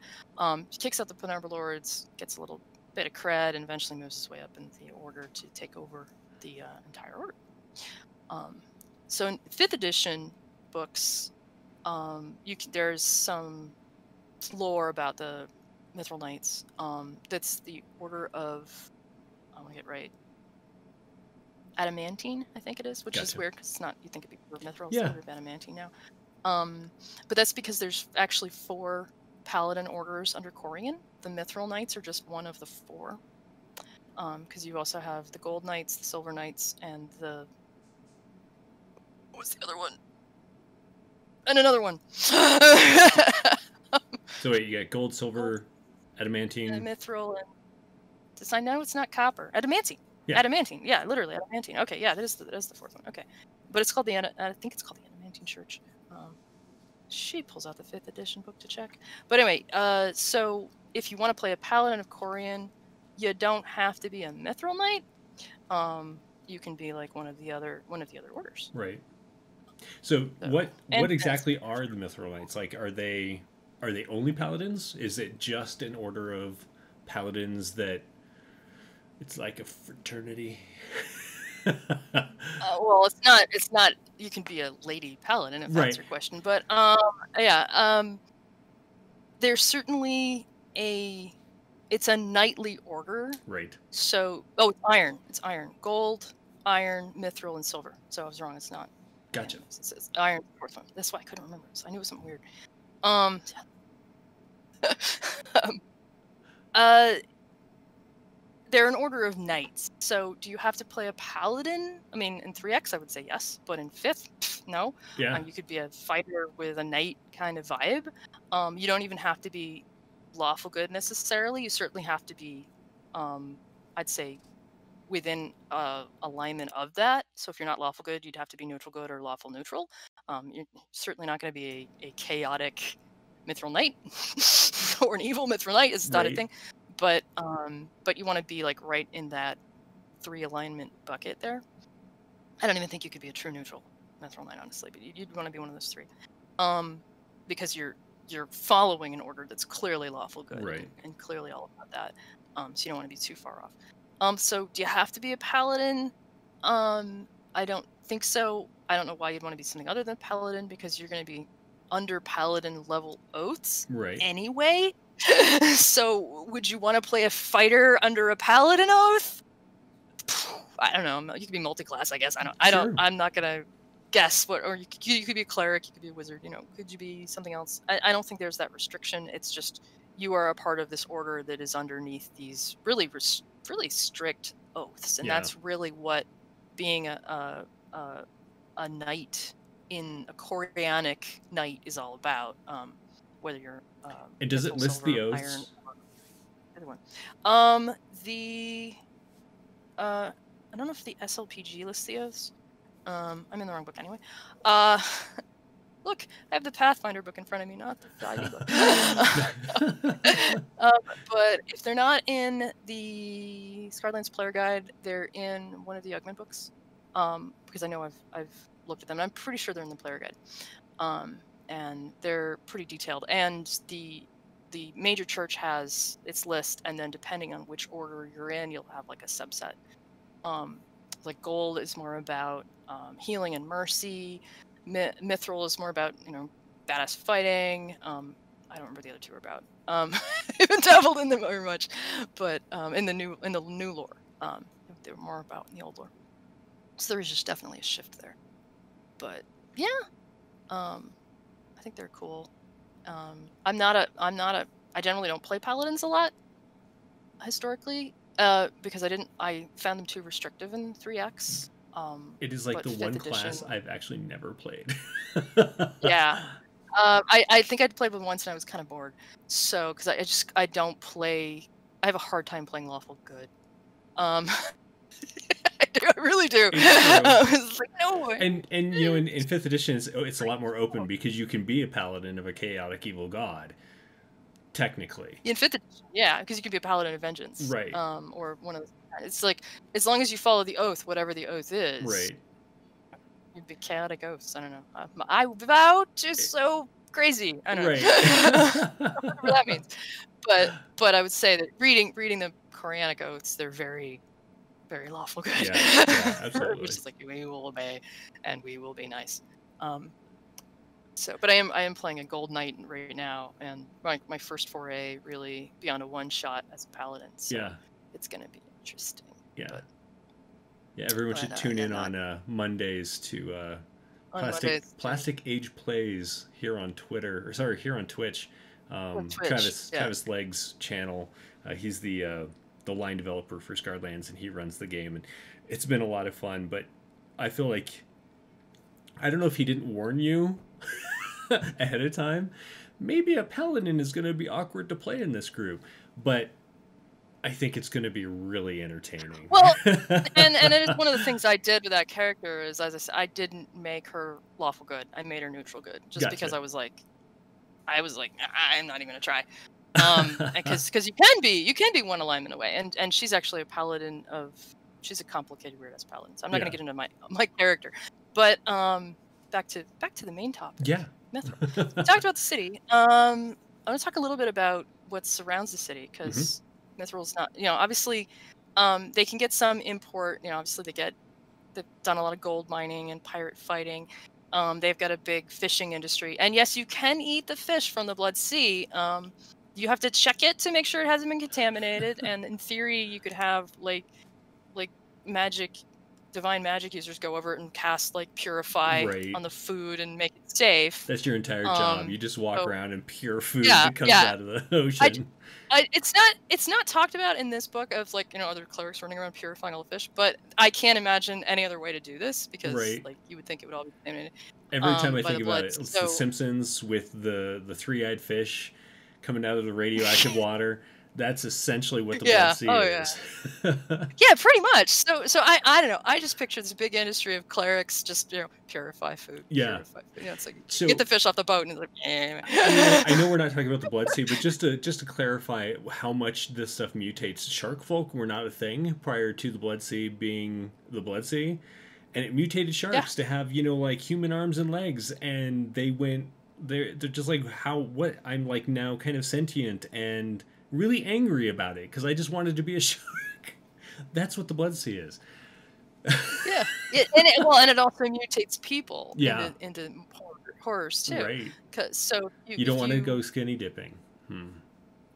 S2: He kicks out the Penumbra Lords, gets a little bit of cred, and eventually moves his way up in the order to take over the entire order. So in 5th edition books, there's some lore about the Mithril Knights. That's the order of, I want to get right, Adamantine, I think it is, which is weird because it's not, you think it'd be Mithril, it's the order of Adamantine now. But that's because there's actually 4 paladin orders under Corean. The Mithril Knights are just one of the 4. Because you also have the Gold Knights, the Silver Knights, and what's the other one? And another one.
S1: So wait, you got gold, silver, adamantine,
S2: mithril, and I know it's not copper. Adamantine.
S1: Yeah.
S2: Adamantine. Yeah, literally adamantine. Okay, yeah, that is the fourth one. Okay, but it's called I think it's called the Adamantine Church. She pulls out the 5th edition book to check. But anyway, so if you want to play a paladin of Corean, you don't have to be a mithril knight. You can be like one of the other orders.
S1: Right. So what exactly are the mithril knights? Like, are they only paladins? Is it just an order of paladins that it's like a fraternity?
S2: Well, it's not. You can be a lady paladin if that's your question. But yeah, there's certainly it's a knightly order.
S1: Right.
S2: So it's iron. It's iron, gold, iron, mithril, and silver. So I was wrong. It's not.
S1: Gotcha.
S2: It's iron, fourth one. That's why I couldn't remember. So I knew it was something weird. They're an order of knights. So do you have to play a paladin? I mean, in 3X, I would say yes, but in 5th, no.
S1: Yeah.
S2: You could be a fighter with a knight kind of vibe. You don't even have to be lawful good necessarily. You certainly have to be, I'd say, within alignment of that. So if you're not lawful good, you'd have to be neutral good or lawful neutral. You're certainly not going to be a chaotic mithril knight or an evil mithril knight is not a thing. But you want to be like right in that 3 alignment bucket there. I don't even think you could be a true neutral mithril knight, honestly, but you'd want to be one of those 3, because you're following an order that's clearly lawful good and clearly all about that. So you don't want to be too far off. So do you have to be a paladin? I don't think so. I don't know why you'd want to be something other than paladin, because you're going to be under paladin level oaths anyway. So would you want to play a fighter under a paladin oath? I don't know. You could be multi-class, I guess. I'm not gonna guess what. Or you could be a cleric. You could be a wizard. Could you be something else? I don't think there's that restriction. It's just you are a part of this order that is underneath these really strict oaths, and that's really what being a knight in a Koreanic knight is all about. Whether you're
S1: and does it list the oaths?
S2: Iron, other one. I don't know if the SLPG lists the oaths. I'm in the wrong book anyway. Look, I have the Pathfinder book in front of me, not the 5e book. But if they're not in the Scarlands Player Guide, they're in one of the Ugman books. Because I know I've looked at them, and I'm pretty sure they're in the Player Guide. And they're pretty detailed. And the major church has its list, and then depending on which order you're in, you'll have like a subset. Like gold is more about healing and mercy. Mithril is more about badass fighting. I don't remember the other 2 are about. I haven't dabbled in them very much, but in the new lore, they were more about in the old lore. So there's just definitely a shift there. But yeah. I think they're cool. I generally don't play paladins a lot historically, because I found them too restrictive in 3X.
S1: It is like the one class I've actually never played.
S2: Yeah. I think I'd played with once and I was kind of bored. So, because I don't play, I have a hard time playing lawful good. I really do. It's like, no way.
S1: And in 5th edition, it's a lot more open because you can be a paladin of a chaotic evil god, technically.
S2: In 5th edition, yeah, because you can be a paladin of vengeance,
S1: right?
S2: Or one of the. It's like as long as you follow the oath, whatever the oath is,
S1: right?
S2: You'd be chaotic oaths. I don't know. I vow to so crazy. I don't know. Whatever that means. But I would say that reading the Koranic oaths, they're very, very lawful good.
S1: Yeah, absolutely.
S2: Which is like, we will obey and we will be nice. But I am playing a gold knight right now, and my first foray really beyond a one shot as a paladin. So it's gonna be interesting.
S1: Yeah. Everyone should tune in on Mondays to Plastic Age Plays here on Twitter, or here on Twitch. Travis Legg's channel. He's the line developer for Scarlands, and he runs the game, and it's been a lot of fun. But I feel like, I don't know if he didn't warn you ahead of time, maybe a paladin is going to be awkward to play in this group, but I think it's going to be really entertaining.
S2: Well, and it is one of the things I did with that character is, as I said, I didn't make her lawful good. I made her neutral good, just because I was like, I'm not even gonna try, because you can be one alignment away, and she's actually a paladin of, she's a complicated weird ass paladin. So I'm not gonna get into my character, but back to the main topic.
S1: Yeah,
S2: Mithril. We talked about the city. I'm gonna talk a little bit about what surrounds the city, because Mithril's not, obviously, they can get some import. Obviously they've done a lot of gold mining and pirate fighting. They've got a big fishing industry, and yes, you can eat the fish from the Blood Sea. You have to check it to make sure it hasn't been contaminated. And in theory, you could have like divine magic users go over it and cast like purify on the food and make it safe.
S1: That's your entire job. You just walk around and pure food that comes out of the ocean.
S2: It's not talked about in this book of like other clerics running around purifying all the fish, but I can't imagine any other way to do this, because like you would think it would all be contaminated.
S1: Every time I think about it, it's The Simpsons with the three-eyed fish coming out of the radioactive water. That's essentially what the Blood Sea is.
S2: Yeah, pretty much. So I don't know. I just picture this big industry of clerics just purify food. Purify food. It's like get the fish off the boat and it's like.
S1: I know we're not talking about the Blood Sea, but just to clarify how much this stuff mutates. Shark folk were not a thing prior to the Blood Sea being the Blood Sea, and it mutated sharks to have like human arms and legs, and they went. They're just like what I'm like now, kind of sentient and really angry about it because I just wanted to be a shark. That's what the Blood Sea is.
S2: And it also mutates people into horrors too.
S1: Right.
S2: So
S1: you don't want to go skinny dipping.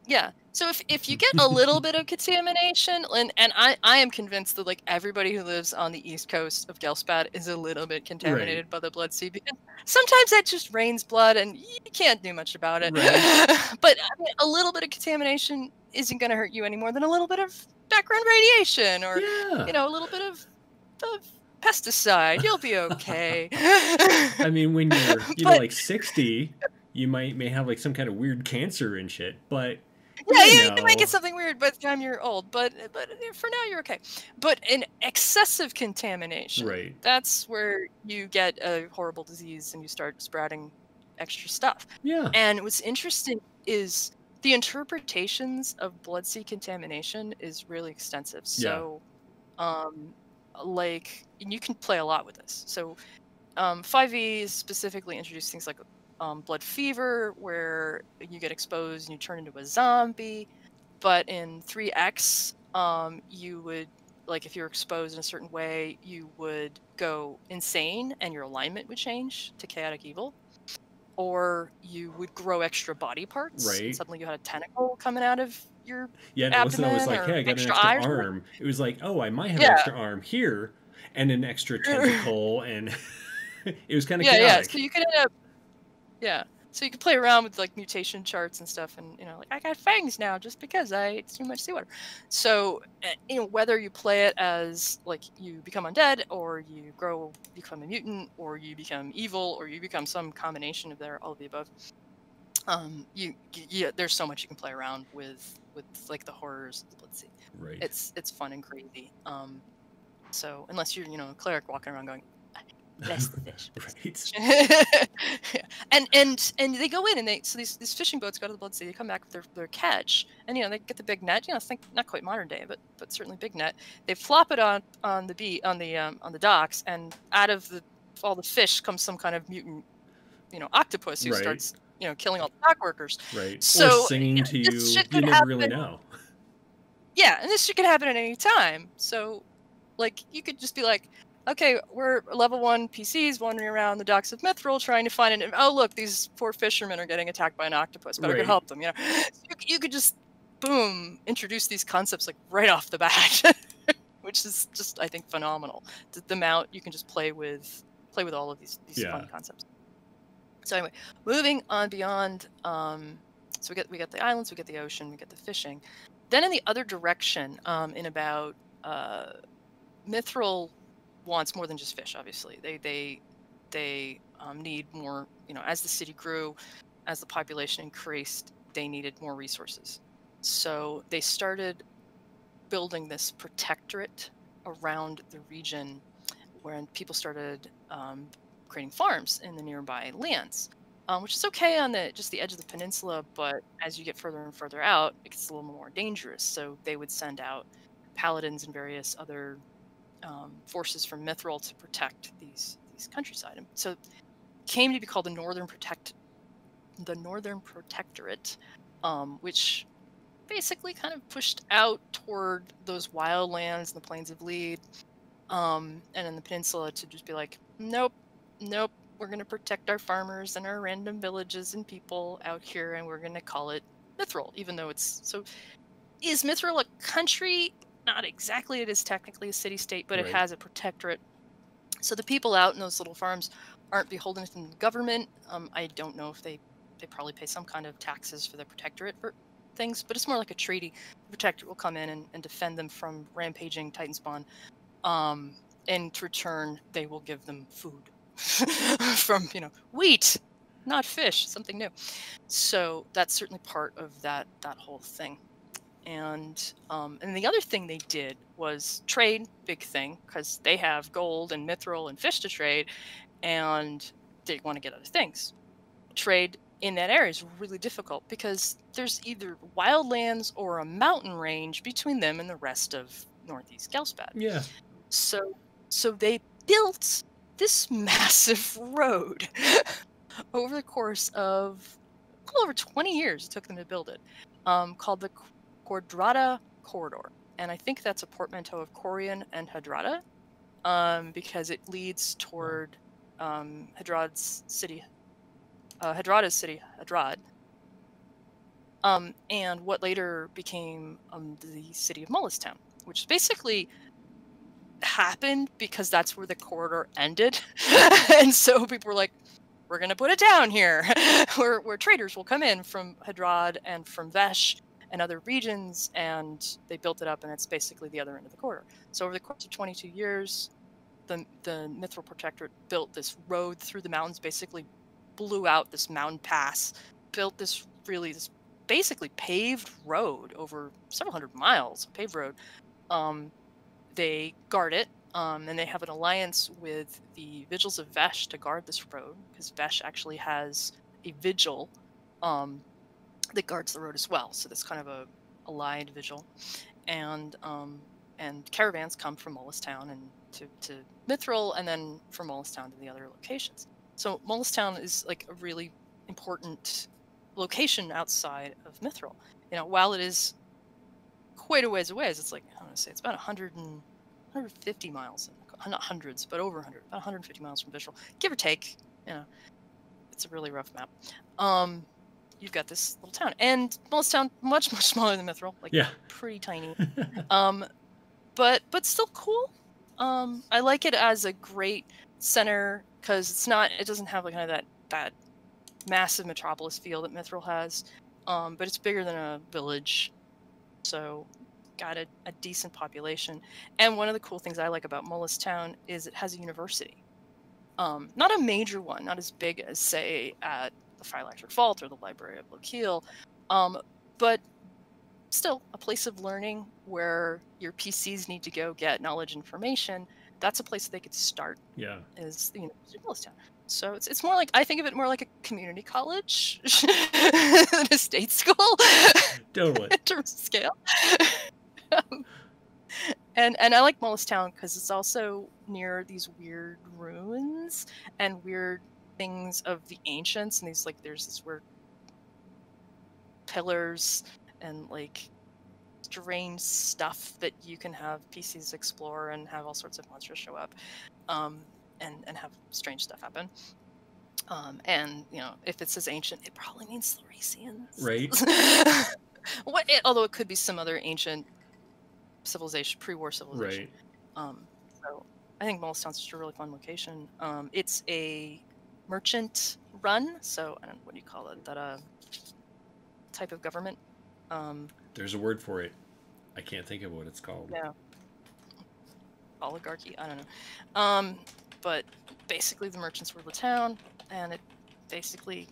S2: Yeah. So if you get a little bit of contamination, and I am convinced that like everybody who lives on the east coast of Gelspad is a little bit contaminated by the Blood Sea, because sometimes it just rains blood and you can't do much about it. But I mean, a little bit of contamination isn't going to hurt you any more than a little bit of background radiation or a little bit of pesticide. You'll be okay.
S1: I mean, when you're like 60, you may have like some kind of weird cancer and shit, but
S2: you might get something weird by the time you're old, but for now you're okay. But in excessive contamination, that's where you get a horrible disease and you start sprouting extra stuff.
S1: Yeah.
S2: And what's interesting is the interpretations of Blood Sea contamination is really extensive. So, like, and you can play a lot with this. So, 5e specifically introduced things like blood fever, where you get exposed and you turn into a zombie. But in 3x, you would, like, if you're exposed in a certain way, you would go insane and your alignment would change to chaotic evil. Or you would grow extra body parts. And suddenly you had a tentacle coming out of your abdomen.
S1: It was like, hey, I got an extra arm. It was like, oh, I might have an extra arm here and an extra tentacle, and it was kind of chaotic.
S2: So you could end up. So you could play around with like mutation charts and stuff, and like I got fangs now just because I ate too much seawater. So whether you play it as like you become undead, or you become a mutant, or you become evil, or you become some combination of all of the above. There's so much you can play around with like the horrors of the Blood Sea.
S1: Right.
S2: It's fun and crazy. So unless you're a cleric walking around going, that's the fish. And they go in and so these fishing boats go to the Blood Sea. They come back with their catch, and they get the big net. Think not quite modern day, but certainly big net. They flop it on the docks, and out of all the fish comes some kind of mutant, octopus who starts killing all the dock workers.
S1: Right.
S2: So
S1: or singing to you. You never really know.
S2: Yeah, and this shit could happen at any time. So, like, you could just be like, okay, we're level 1 PCs wandering around the docks of Mithril trying to find oh, look, these poor fishermen are getting attacked by an octopus. Better go help them, You could just, boom, introduce these concepts, like, right off the bat, which is just, I think, phenomenal. The amount you can just play with all of these fun concepts. So anyway, moving on beyond, so we got the islands, we got the ocean, we got the fishing. Then in the other direction, in about Mithril wants more than just fish. Obviously, they need more, as the city grew, as the population increased, they needed more resources. So they started building this protectorate around the region where people started creating farms in the nearby lands, which is okay on just the edge of the peninsula, but as you get further and further out, it gets a little more dangerous. So they would send out paladins and various other forces from Mithril to protect these countryside. And so it came to be called the Northern Protectorate, which basically kind of pushed out toward those wild lands and the plains of Lead, and in the peninsula to just be like, nope, we're going to protect our farmers and our random villages and people out here, and we're going to call it Mithril, even though it's so. Is Mithril a country? Not exactly. It is technically a city-state, but it has a protectorate. So the people out in those little farms aren't beholden to the government. I don't know if they probably pay some kind of taxes for the protectorate for things, but it's more like a treaty. The protectorate will come in and defend them from rampaging Titan spawn. And to return, they will give them food from, wheat, not fish, something new. So that's certainly part of that whole thing. And the other thing they did was trade, big thing, because they have gold and mithril and fish to trade, and they want to get other things. Trade in that area is really difficult because there's either wildlands or a mountain range between them and the rest of Northeast Gelsbad.
S1: Yeah.
S2: So they built this massive road over the course of a little over 20 years. It took them to build it, called the Quadrata Corridor, and I think that's a portmanteau of Corean and Hadrada, because it leads toward Hadrada's city, Hadrad, and what later became the city of Mullistown, which basically happened because that's where the corridor ended. And so people were like, we're going to put it down here where traders will come in from Hadrad and from Vesh and other regions, and they built it up, and it's basically the other end of the corridor. So over the course of 22 years, the Mithril Protectorate built this road through the mountains, basically blew out this mountain pass, built this basically paved road over several hundred miles of paved road. They guard it, and they have an alliance with the Vigils of Vesh to guard this road, because Vesh actually has a vigil that guards the road as well. So that's kind of a allied vigil, and caravans come from Mullistown and to Mithril, and then from Mullistown to the other locations. So Mullistown is like a really important location outside of Mithril. While it is quite a ways away, it's like, I want to say it's about 150 miles, not hundreds, but over 100, about 150 miles from Visual, give or take. It's a really rough map. You've got this little town, and Mullistown much smaller than Mithril, like pretty tiny, but still cool. I like it as a great center because it doesn't have like kind of that massive metropolis feel that Mithril has, but it's bigger than a village, so got a decent population. And one of the cool things I like about Mullistown is it has a university. Not a major one, not as big as, say, at the Phylactery Vault or the Library of Lochiel, but still a place of learning where your PCs need to go get knowledge information. That's a place they could start.
S1: Yeah,
S2: is the University of Mullistown. So it's more like, I think of it more like a community college than a state school.
S1: Totally.
S2: In terms of scale. And I like Mullistown because it's also near these weird ruins and weird things of the ancients, and there's this weird pillars and like strange stuff that you can have PCs explore and have all sorts of monsters show up, and have strange stuff happen. And if it says ancient, it probably means Thracians,
S1: right?
S2: Although it could be some other ancient civilization, pre-war civilization.
S1: Right.
S2: So I think Mullistown's just a really fun location. It's a merchant run, so I don't know, what do you call it? That type of government.
S1: There's a word for it. I can't think of what it's called.
S2: Yeah. Oligarchy. I don't know. but basically the merchants ruled the town, and it basically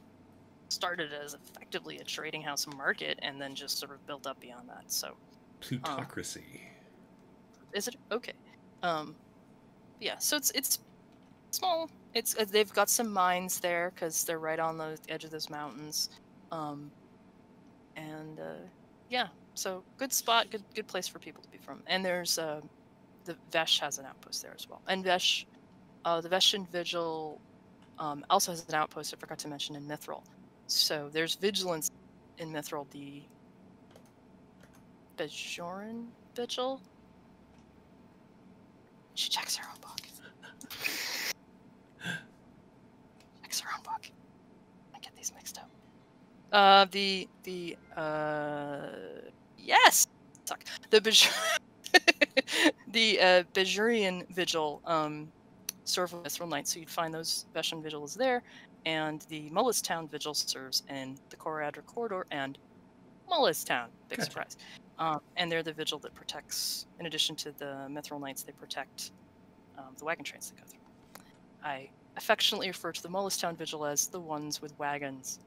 S2: started as effectively a trading house and market, and then just sort of built up beyond that. So
S1: plutocracy.
S2: Is it okay? Yeah. So it's small. It's they've got some mines there because they're right on the edge of those mountains, and yeah. So good spot, good place for people to be from. And there's the Vesh has an outpost there as well. And Vesh, the Veshan Vigil, also has an outpost I forgot to mention in Mithril. So there's vigilance in Mithril. The Bajoran Vigil. She checks her own book. Checks her own book. I get these mixed up. Yes. Suck. The Bajurian Vigil serve with Mithril Knights, so you'd find those Veshan Vigils there, and the Mullis Town Vigil serves in the Corean corridor and Mullis Town. Big surprise. And they're the vigil that protects, in addition to the Mithril Knights, they protect the wagon trains that go through. I affectionately refer to the Mullis Town Vigil as the ones with wagons.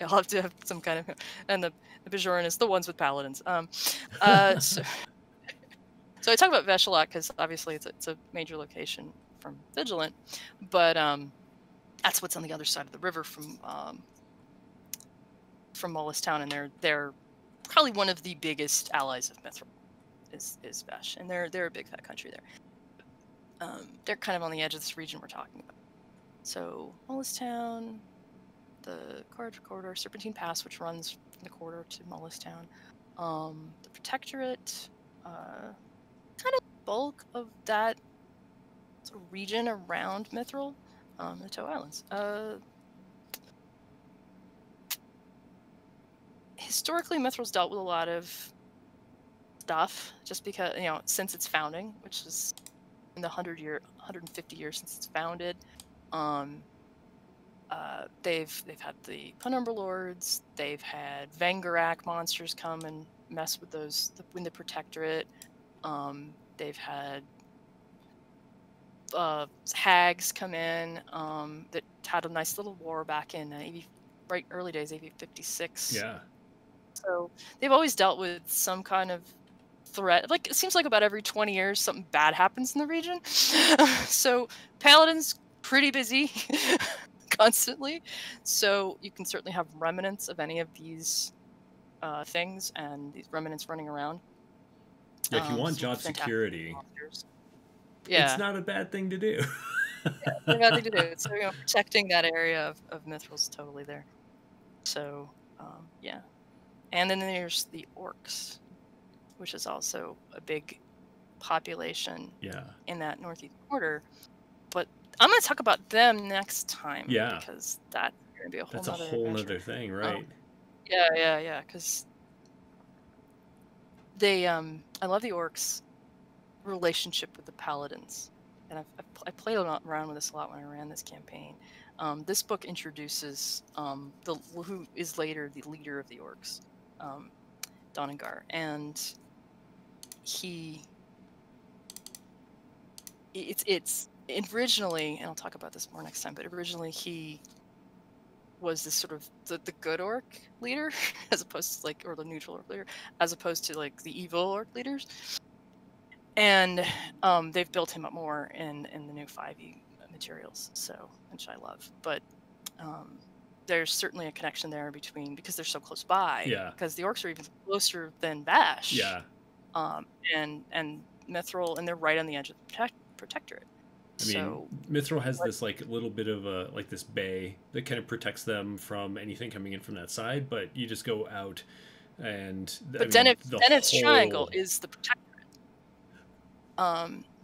S2: I'll have to have some kind of, and the Bajoran is the ones with paladins. So I talk about Vesh a lot because obviously it's a major location from Vigilant, but that's what's on the other side of the river from Mullis Town, and they're probably one of the biggest allies of Mithril is Vesh, and they're a big fat country there. They're kind of on the edge of this region we're talking about. So Mullis Town, the corridor, Serpentine Pass, which runs from the corridor to Mullis Town, the Protectorate, kind of bulk of that sort of region around Mithril, the Toe Islands. Historically, Mithril's dealt with a lot of stuff, just because, since its founding, which is in the 150 years since it's founded. They've had the Penumbra Lords, they've had Vengarak monsters come and mess with those in the Protectorate. They've had hags come in that had a nice little war back in right early days, AV 56.
S1: Yeah.
S2: So they've always dealt with some kind of threat. Like, it seems like about every 20 years something bad happens in the region. So Paladin's pretty busy constantly. So you can certainly have remnants of any of these things, and these remnants running around.
S1: If you want job security,
S2: yeah,
S1: it's not a bad thing to do.
S2: Yeah, it's not a bad thing to do. So protecting that area of Mithril's totally there. So yeah. And then there's the orcs, which is also a big population in that northeast quarter. But I'm going to talk about them next time.
S1: Yeah.
S2: Because that's going to be a whole
S1: That's a whole other thing, right?
S2: Yeah. Because they, I love the orcs' relationship with the paladins. And I played around with this a lot when I ran this campaign. This book introduces who is later the leader of the orcs. Donegar, and it's originally, and I'll talk about this more next time, but originally he was this sort of the good orc leader as opposed to or the neutral orc leader, as opposed to the evil orc leaders. And they've built him up more in the new 5e materials, so, which I love. But there's certainly a connection there because they're so close by.
S1: Yeah.
S2: Because the orcs are even closer than Bash.
S1: Yeah.
S2: And Mithril, and they're right on the edge of the Protectorate.
S1: I mean, Mithril has this little bit of a this bay that kind of protects them from anything coming in from that side, but you just go out and.
S2: But Denev's Triangle is the Protectorate.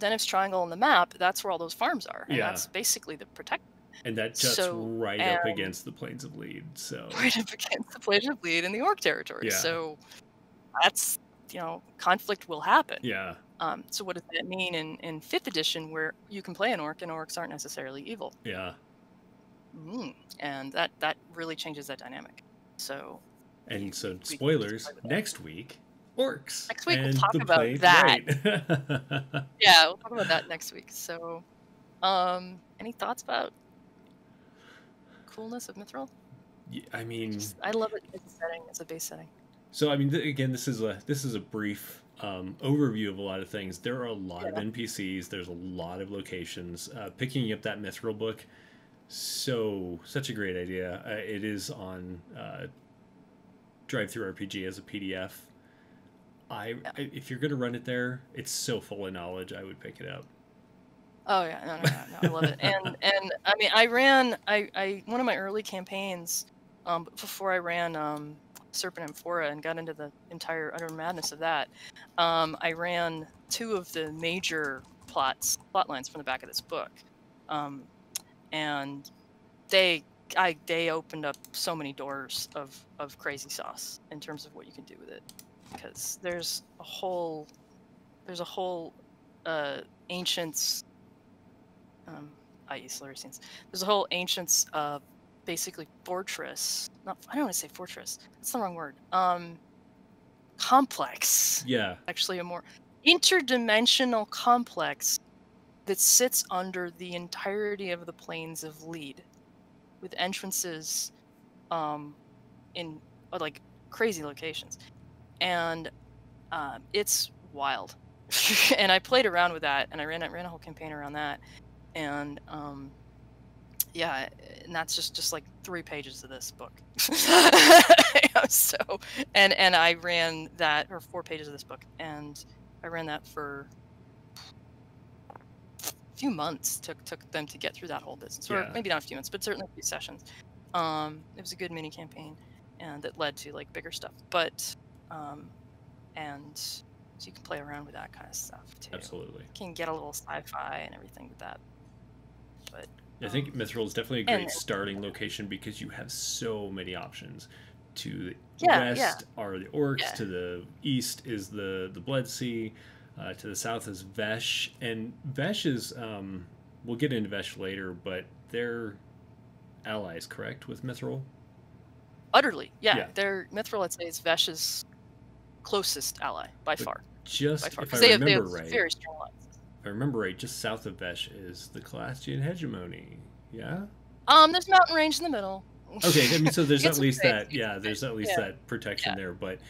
S2: Denev's Triangle on the map, that's where all those farms are, and that's basically the Protectorate.
S1: And that juts right up against the Plains of Lead, so
S2: right up against the Plains of Lead in the Orc territory.
S1: Yeah.
S2: So that's conflict will happen.
S1: Yeah.
S2: So what does that mean in 5th edition, where you can play an orc and orcs aren't necessarily evil?
S1: Yeah.
S2: And that really changes that dynamic. So.
S1: And spoilers, next week orcs.
S2: Next week
S1: and
S2: we'll talk
S1: the
S2: about
S1: plane,
S2: that.
S1: Right.
S2: Yeah, we'll talk about that next week. So, any thoughts about coolness of Mithril?
S1: Yeah, I mean,
S2: I love it as a setting, as a base setting.
S1: So I mean, again, this is a brief overview of a lot of things. There are a lot of NPCs. There's a lot of locations. Picking up that Mithril book, such a great idea. It is on Drive-Thru RPG as a PDF. If you're gonna run it there, it's so full of knowledge. I would pick it up.
S2: Oh yeah, no, I love it. And I mean, I ran one of my early campaigns, before I ran Serpent Amphora and got into the entire utter madness of that. I ran 2 of the major plot lines from the back of this book, and they opened up so many doors of crazy sauce in terms of what you can do with it, because there's a whole ancients. There's a whole ancients basically fortress. I don't want to say fortress. That's the wrong word. Complex.
S1: Yeah.
S2: Actually, a more interdimensional complex that sits under the entirety of the plains of Lead, with entrances in like crazy locations, and it's wild. And I played around with that, and I ran a whole campaign around that, and yeah, and that's just like 3 pages of this book. So, and I ran that, or 4 pages of this book, and I ran that for a few months. Took them to get through that whole business, or maybe not a few months, but certainly a few sessions. It was a good mini campaign, and that led to like bigger stuff. But and so you can play around with that kind of stuff too.
S1: Absolutely.
S2: You can get a little sci-fi and everything with that. But
S1: I think Mithril is definitely a great starting location because you have so many options. To the west are the orcs, to the east is the Blood Sea, to the south is Vesh, and Vesh is we'll get into Vesh later, but they're allies, correct, with Mithril?
S2: Utterly, yeah. They're Mithril, I'd say, is Vesh's closest ally by far.
S1: Just
S2: by far.
S1: If I remember right,
S2: very strong allies.
S1: If I remember right, just south of Vesh is the Calastian hegemony. Yeah.
S2: There's mountain range in the middle.
S1: Okay, I mean, so there's at least that. Yeah, there's at least that protection there. But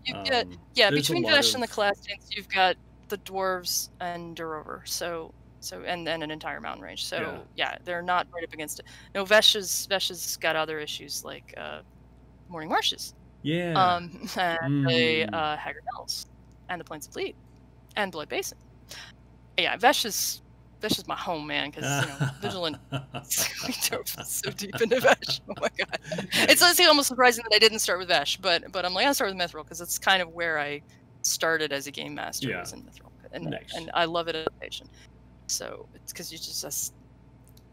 S2: between Vesh and the Calastians, you've got the dwarves and Durover. So and then an entire mountain range. So they're not right up against it. No, Vesh has got other issues like Morning Marshes.
S1: Yeah.
S2: And the Haggard Hills, and the Plains of Lead, and Blood Basin. Yeah, Vesh is my home, man, because Vigilant so deep into Vesh. Oh my god, it's honestly almost surprising that I didn't start with Vesh, but I'm like, I'll start with Mithril because it's kind of where I started as a game master, was in Mithril, and I love it as a patient. So it's because you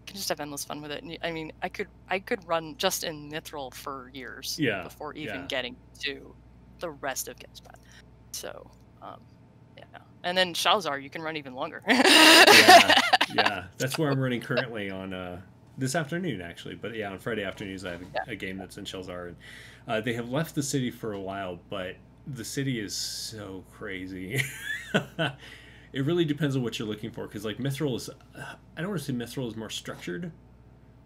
S2: can just have endless fun with it. And I mean, I could run just in Mithril for years before even getting to the rest of Getspat. So and then Shalzar you can run even longer.
S1: yeah, that's where I'm running currently on this afternoon actually. But on Friday afternoons I have a game that's in Shalzar, and they have left the city for a while, but the city is so crazy. It really depends on what you're looking for, because like Mithril is, I don't want to say Mithril is more structured,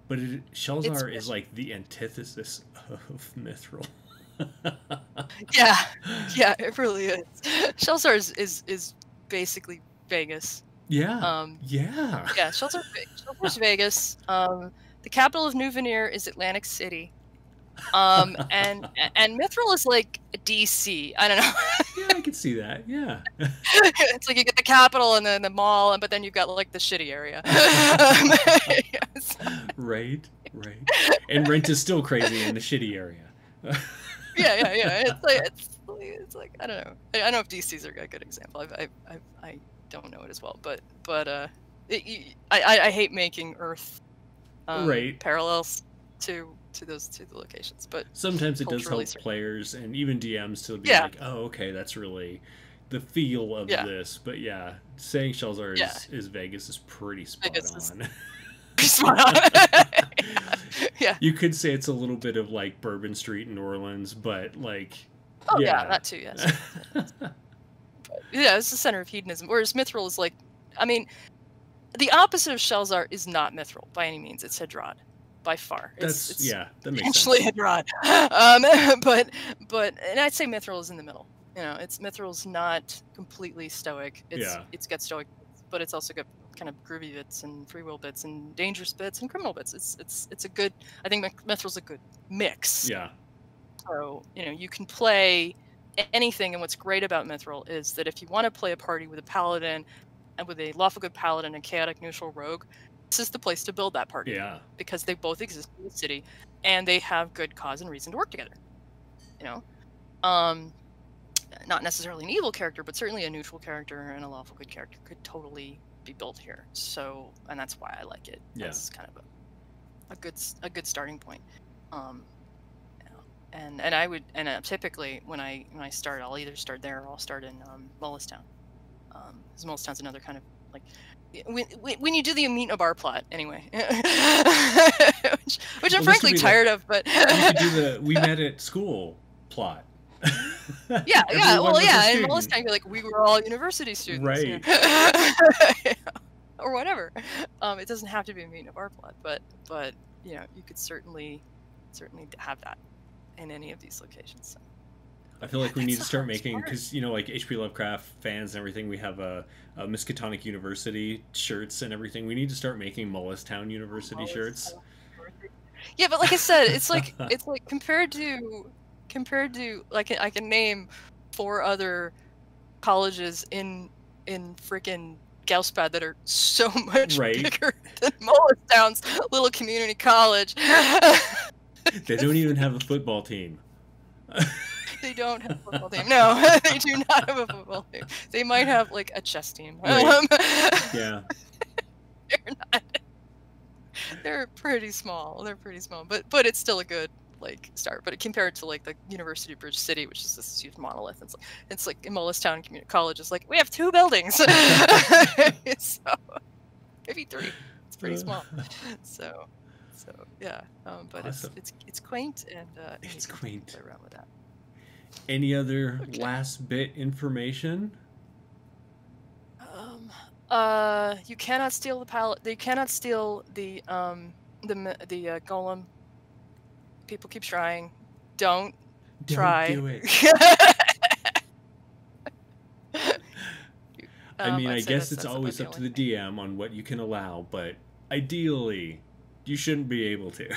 S1: but Shalzar is like the antithesis of Mithril.
S2: yeah, it really is. Shalzar is basically Vegas. Shalzar's Vegas. The capital of New Veneer is Atlantic City. And Mithril is like DC. I don't know.
S1: I can see that. Yeah.
S2: It's like you get the capital and then the mall, but then you've got like the shitty area.
S1: Right. And rent is still crazy in the shitty area.
S2: Yeah. It's like I don't know. I don't know if DC's are a good example. I don't know it as well, but I hate making Earth parallels to the locations, but
S1: sometimes it does help players and even DMs to be like, oh, okay, that's really the feel of this. But saying Shalzar is Vegas is pretty spot on.
S2: Yeah.
S1: You could say it's a little bit of like Bourbon Street in New Orleans, but like
S2: Oh yeah, that too. Yes. Yeah, it's the center of hedonism. Whereas Mithril is like, I mean, the opposite of Shelzar is not Mithril by any means. It's Hadrad, by far. It's
S1: that makes
S2: essentially
S1: sense.
S2: Hadrad. But and I'd say Mithril is in the middle. You know, Mithril's not completely stoic. It's got stoic, but it's also got kind of groovy bits and free will bits and dangerous bits and criminal bits. It's a good. I think Mithril's a good mix.
S1: Yeah.
S2: So you can play anything, and what's great about Mithril is that if you want to play a party with a paladin and with a lawful good paladin and chaotic neutral rogue, this is the place to build that party.
S1: Yeah.
S2: Because they both exist in the city and they have good cause and reason to work together. Not necessarily an evil character, but certainly a neutral character and a lawful good character could totally be built here. So, and that's why I like it.
S1: Yeah.
S2: It's kind of a good starting point. And I would, and typically when I start, I'll either start there or I'll start in Mullistown. Because Mullistown's another kind of like when you do the Amina bar plot anyway, which I'm frankly tired of. But
S1: you could do the we met at school plot.
S2: Yeah. In Mullistown, you're like, we were all university students,
S1: right?
S2: Or whatever. It doesn't have to be a Amina bar plot, but you could certainly have that in any of these locations. So.
S1: I feel like we need to start making, because like HP Lovecraft fans and everything, we have a Miskatonic University shirts and everything. We need to start making Mullistown University shirts.
S2: Yeah, but like I said, it's like compared to like I can name 4 other colleges in freaking Gauspad that are so much bigger than Mullistown's little community college.
S1: They don't even have a football team.
S2: They don't have a football team. No, they do not have a football team. They might have like a chess team.
S1: Right. Yeah.
S2: They're not. They're pretty small. But it's still a good start. But compared to like the University of Bridge City, which is this huge monolith, it's like in Mullistown Community College. It's like we have 2 buildings. So maybe 3. It's pretty small. So yeah. But awesome. it's quaint and
S1: it's quaint.
S2: Play around with that.
S1: Any other last bit information?
S2: You cannot steal the pallet. You cannot steal the golem. People keep trying. Don't try.
S1: Do it. I mean, I guess it's always up to the DM on what you can allow, but ideally, you shouldn't be able to.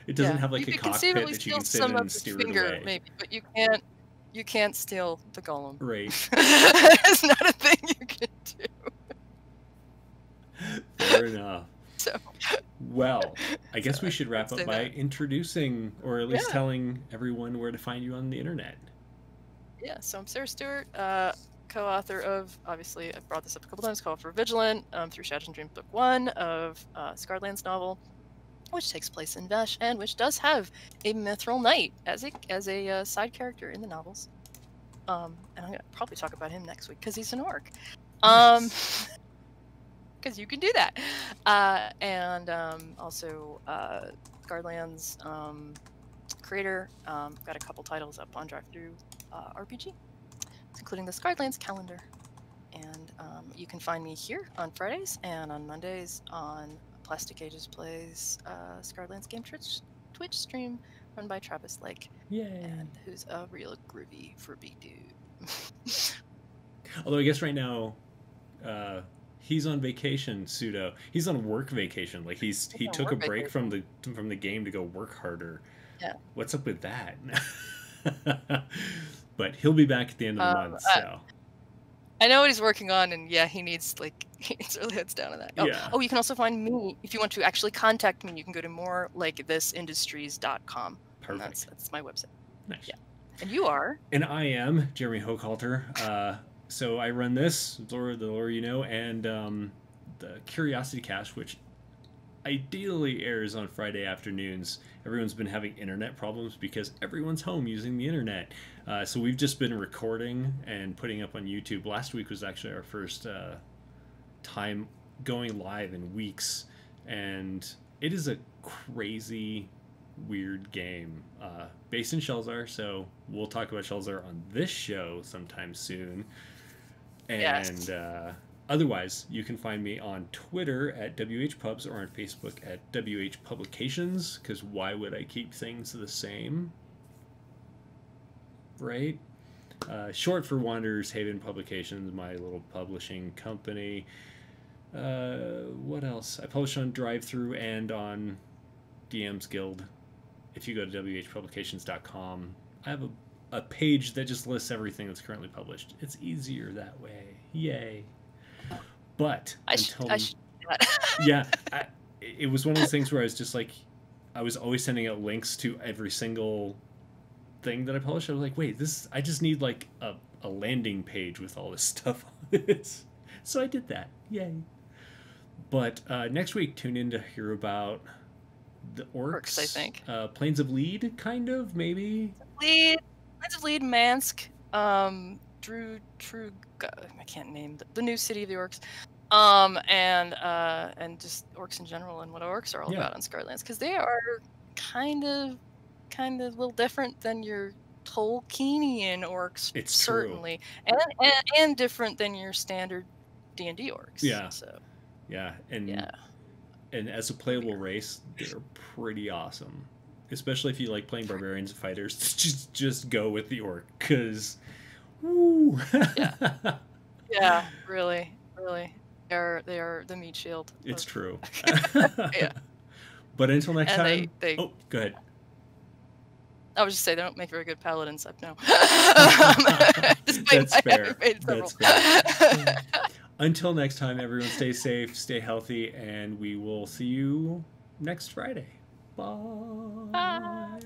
S1: It doesn't have like a cockpit that you can sit in and steer it away.
S2: Maybe, but you can't steal the golem.
S1: Right.
S2: It's not a thing you can do.
S1: Fair enough.
S2: So,
S1: well, I guess we should wrap up by introducing, or at least telling everyone where to find you on the internet. Yeah,
S2: so I'm Sarah Stewart, co-author of, obviously, I've brought this up a couple times, co-author of Vigilant, through Shadows and Dreams Book 1 of Scarland's novel, which takes place in Vesh, and which does have a Mithril Knight as a side character in the novels. And I'm going to probably talk about him next week, because he's an orc. Because you can do that. And also Scarland's creator, got a couple titles up on DriveThru RPG, including the Scarland's calendar. And you can find me here on Fridays and on Mondays on Plastic Ages Plays Scarland's Game Twitch stream run by Travis Lake.
S1: Yay.
S2: And who's a real groovy fruity dude.
S1: Although I guess right now he's on vacation, pseudo. He's on work vacation. Like he took a break from the game to go work harder.
S2: Yeah.
S1: What's up with that? But he'll be back at the end of the month, so.
S2: I know what he's working on, and yeah, he needs really heads down on that. Oh, you can also find me if you want to actually contact me. You can go to morelikethisindustries.com.
S1: Perfect.
S2: That's my website.
S1: Nice.
S2: Yeah. And you are?
S1: And I am Jeremy Hochhalter. So I run this, the lore you know, and the Curiosity Cast, which ideally airs on Friday afternoons. Everyone's been having internet problems because everyone's home using the internet. So we've just been recording and putting up on YouTube. Last week was actually our first time going live in weeks. And it is a crazy weird game based in Shelzar. So we'll talk about Shelzar on this show sometime soon. And yes. Otherwise, you can find me on Twitter at WHPubs or on Facebook at WH Publications, because why would I keep things the same? Right? Short for Wanderers Haven Publications, my little publishing company. What else? I publish on Drive-Thru and on DM's Guild. If you go to whpublications.com, I have a page that just lists everything that's currently published. It's easier that way. Yay. But it was one of those things where I was just like, I was always sending out links to every single thing that I published. I was like, wait, I just need like a landing page with all this stuff on it. So I did that. Yay. But next week, tune in to hear about the orcs.
S2: I think.
S1: Plains of Lead, kind of, maybe.
S2: Plains of Lead, Mansk, True. I can't name the new city of the orcs, and just orcs in general and what orcs are all about on Scarletlands, because they are kind of a little different than your Tolkienian orcs.
S1: It's
S2: certainly true. and different than your standard D&D orcs.
S1: Yeah.
S2: So.
S1: Yeah, and as a playable race, they're pretty awesome. Especially if you like playing barbarians and fighters, just go with the orc, because woo.
S2: Yeah, really. They are the meat shield.
S1: It's true.
S2: Yeah.
S1: But until next time. Oh, go ahead.
S2: I was just saying they don't make very good paladins. No.
S1: That's fair. That's fair. Until next time, everyone, stay safe, stay healthy, and we will see you next Friday. Bye.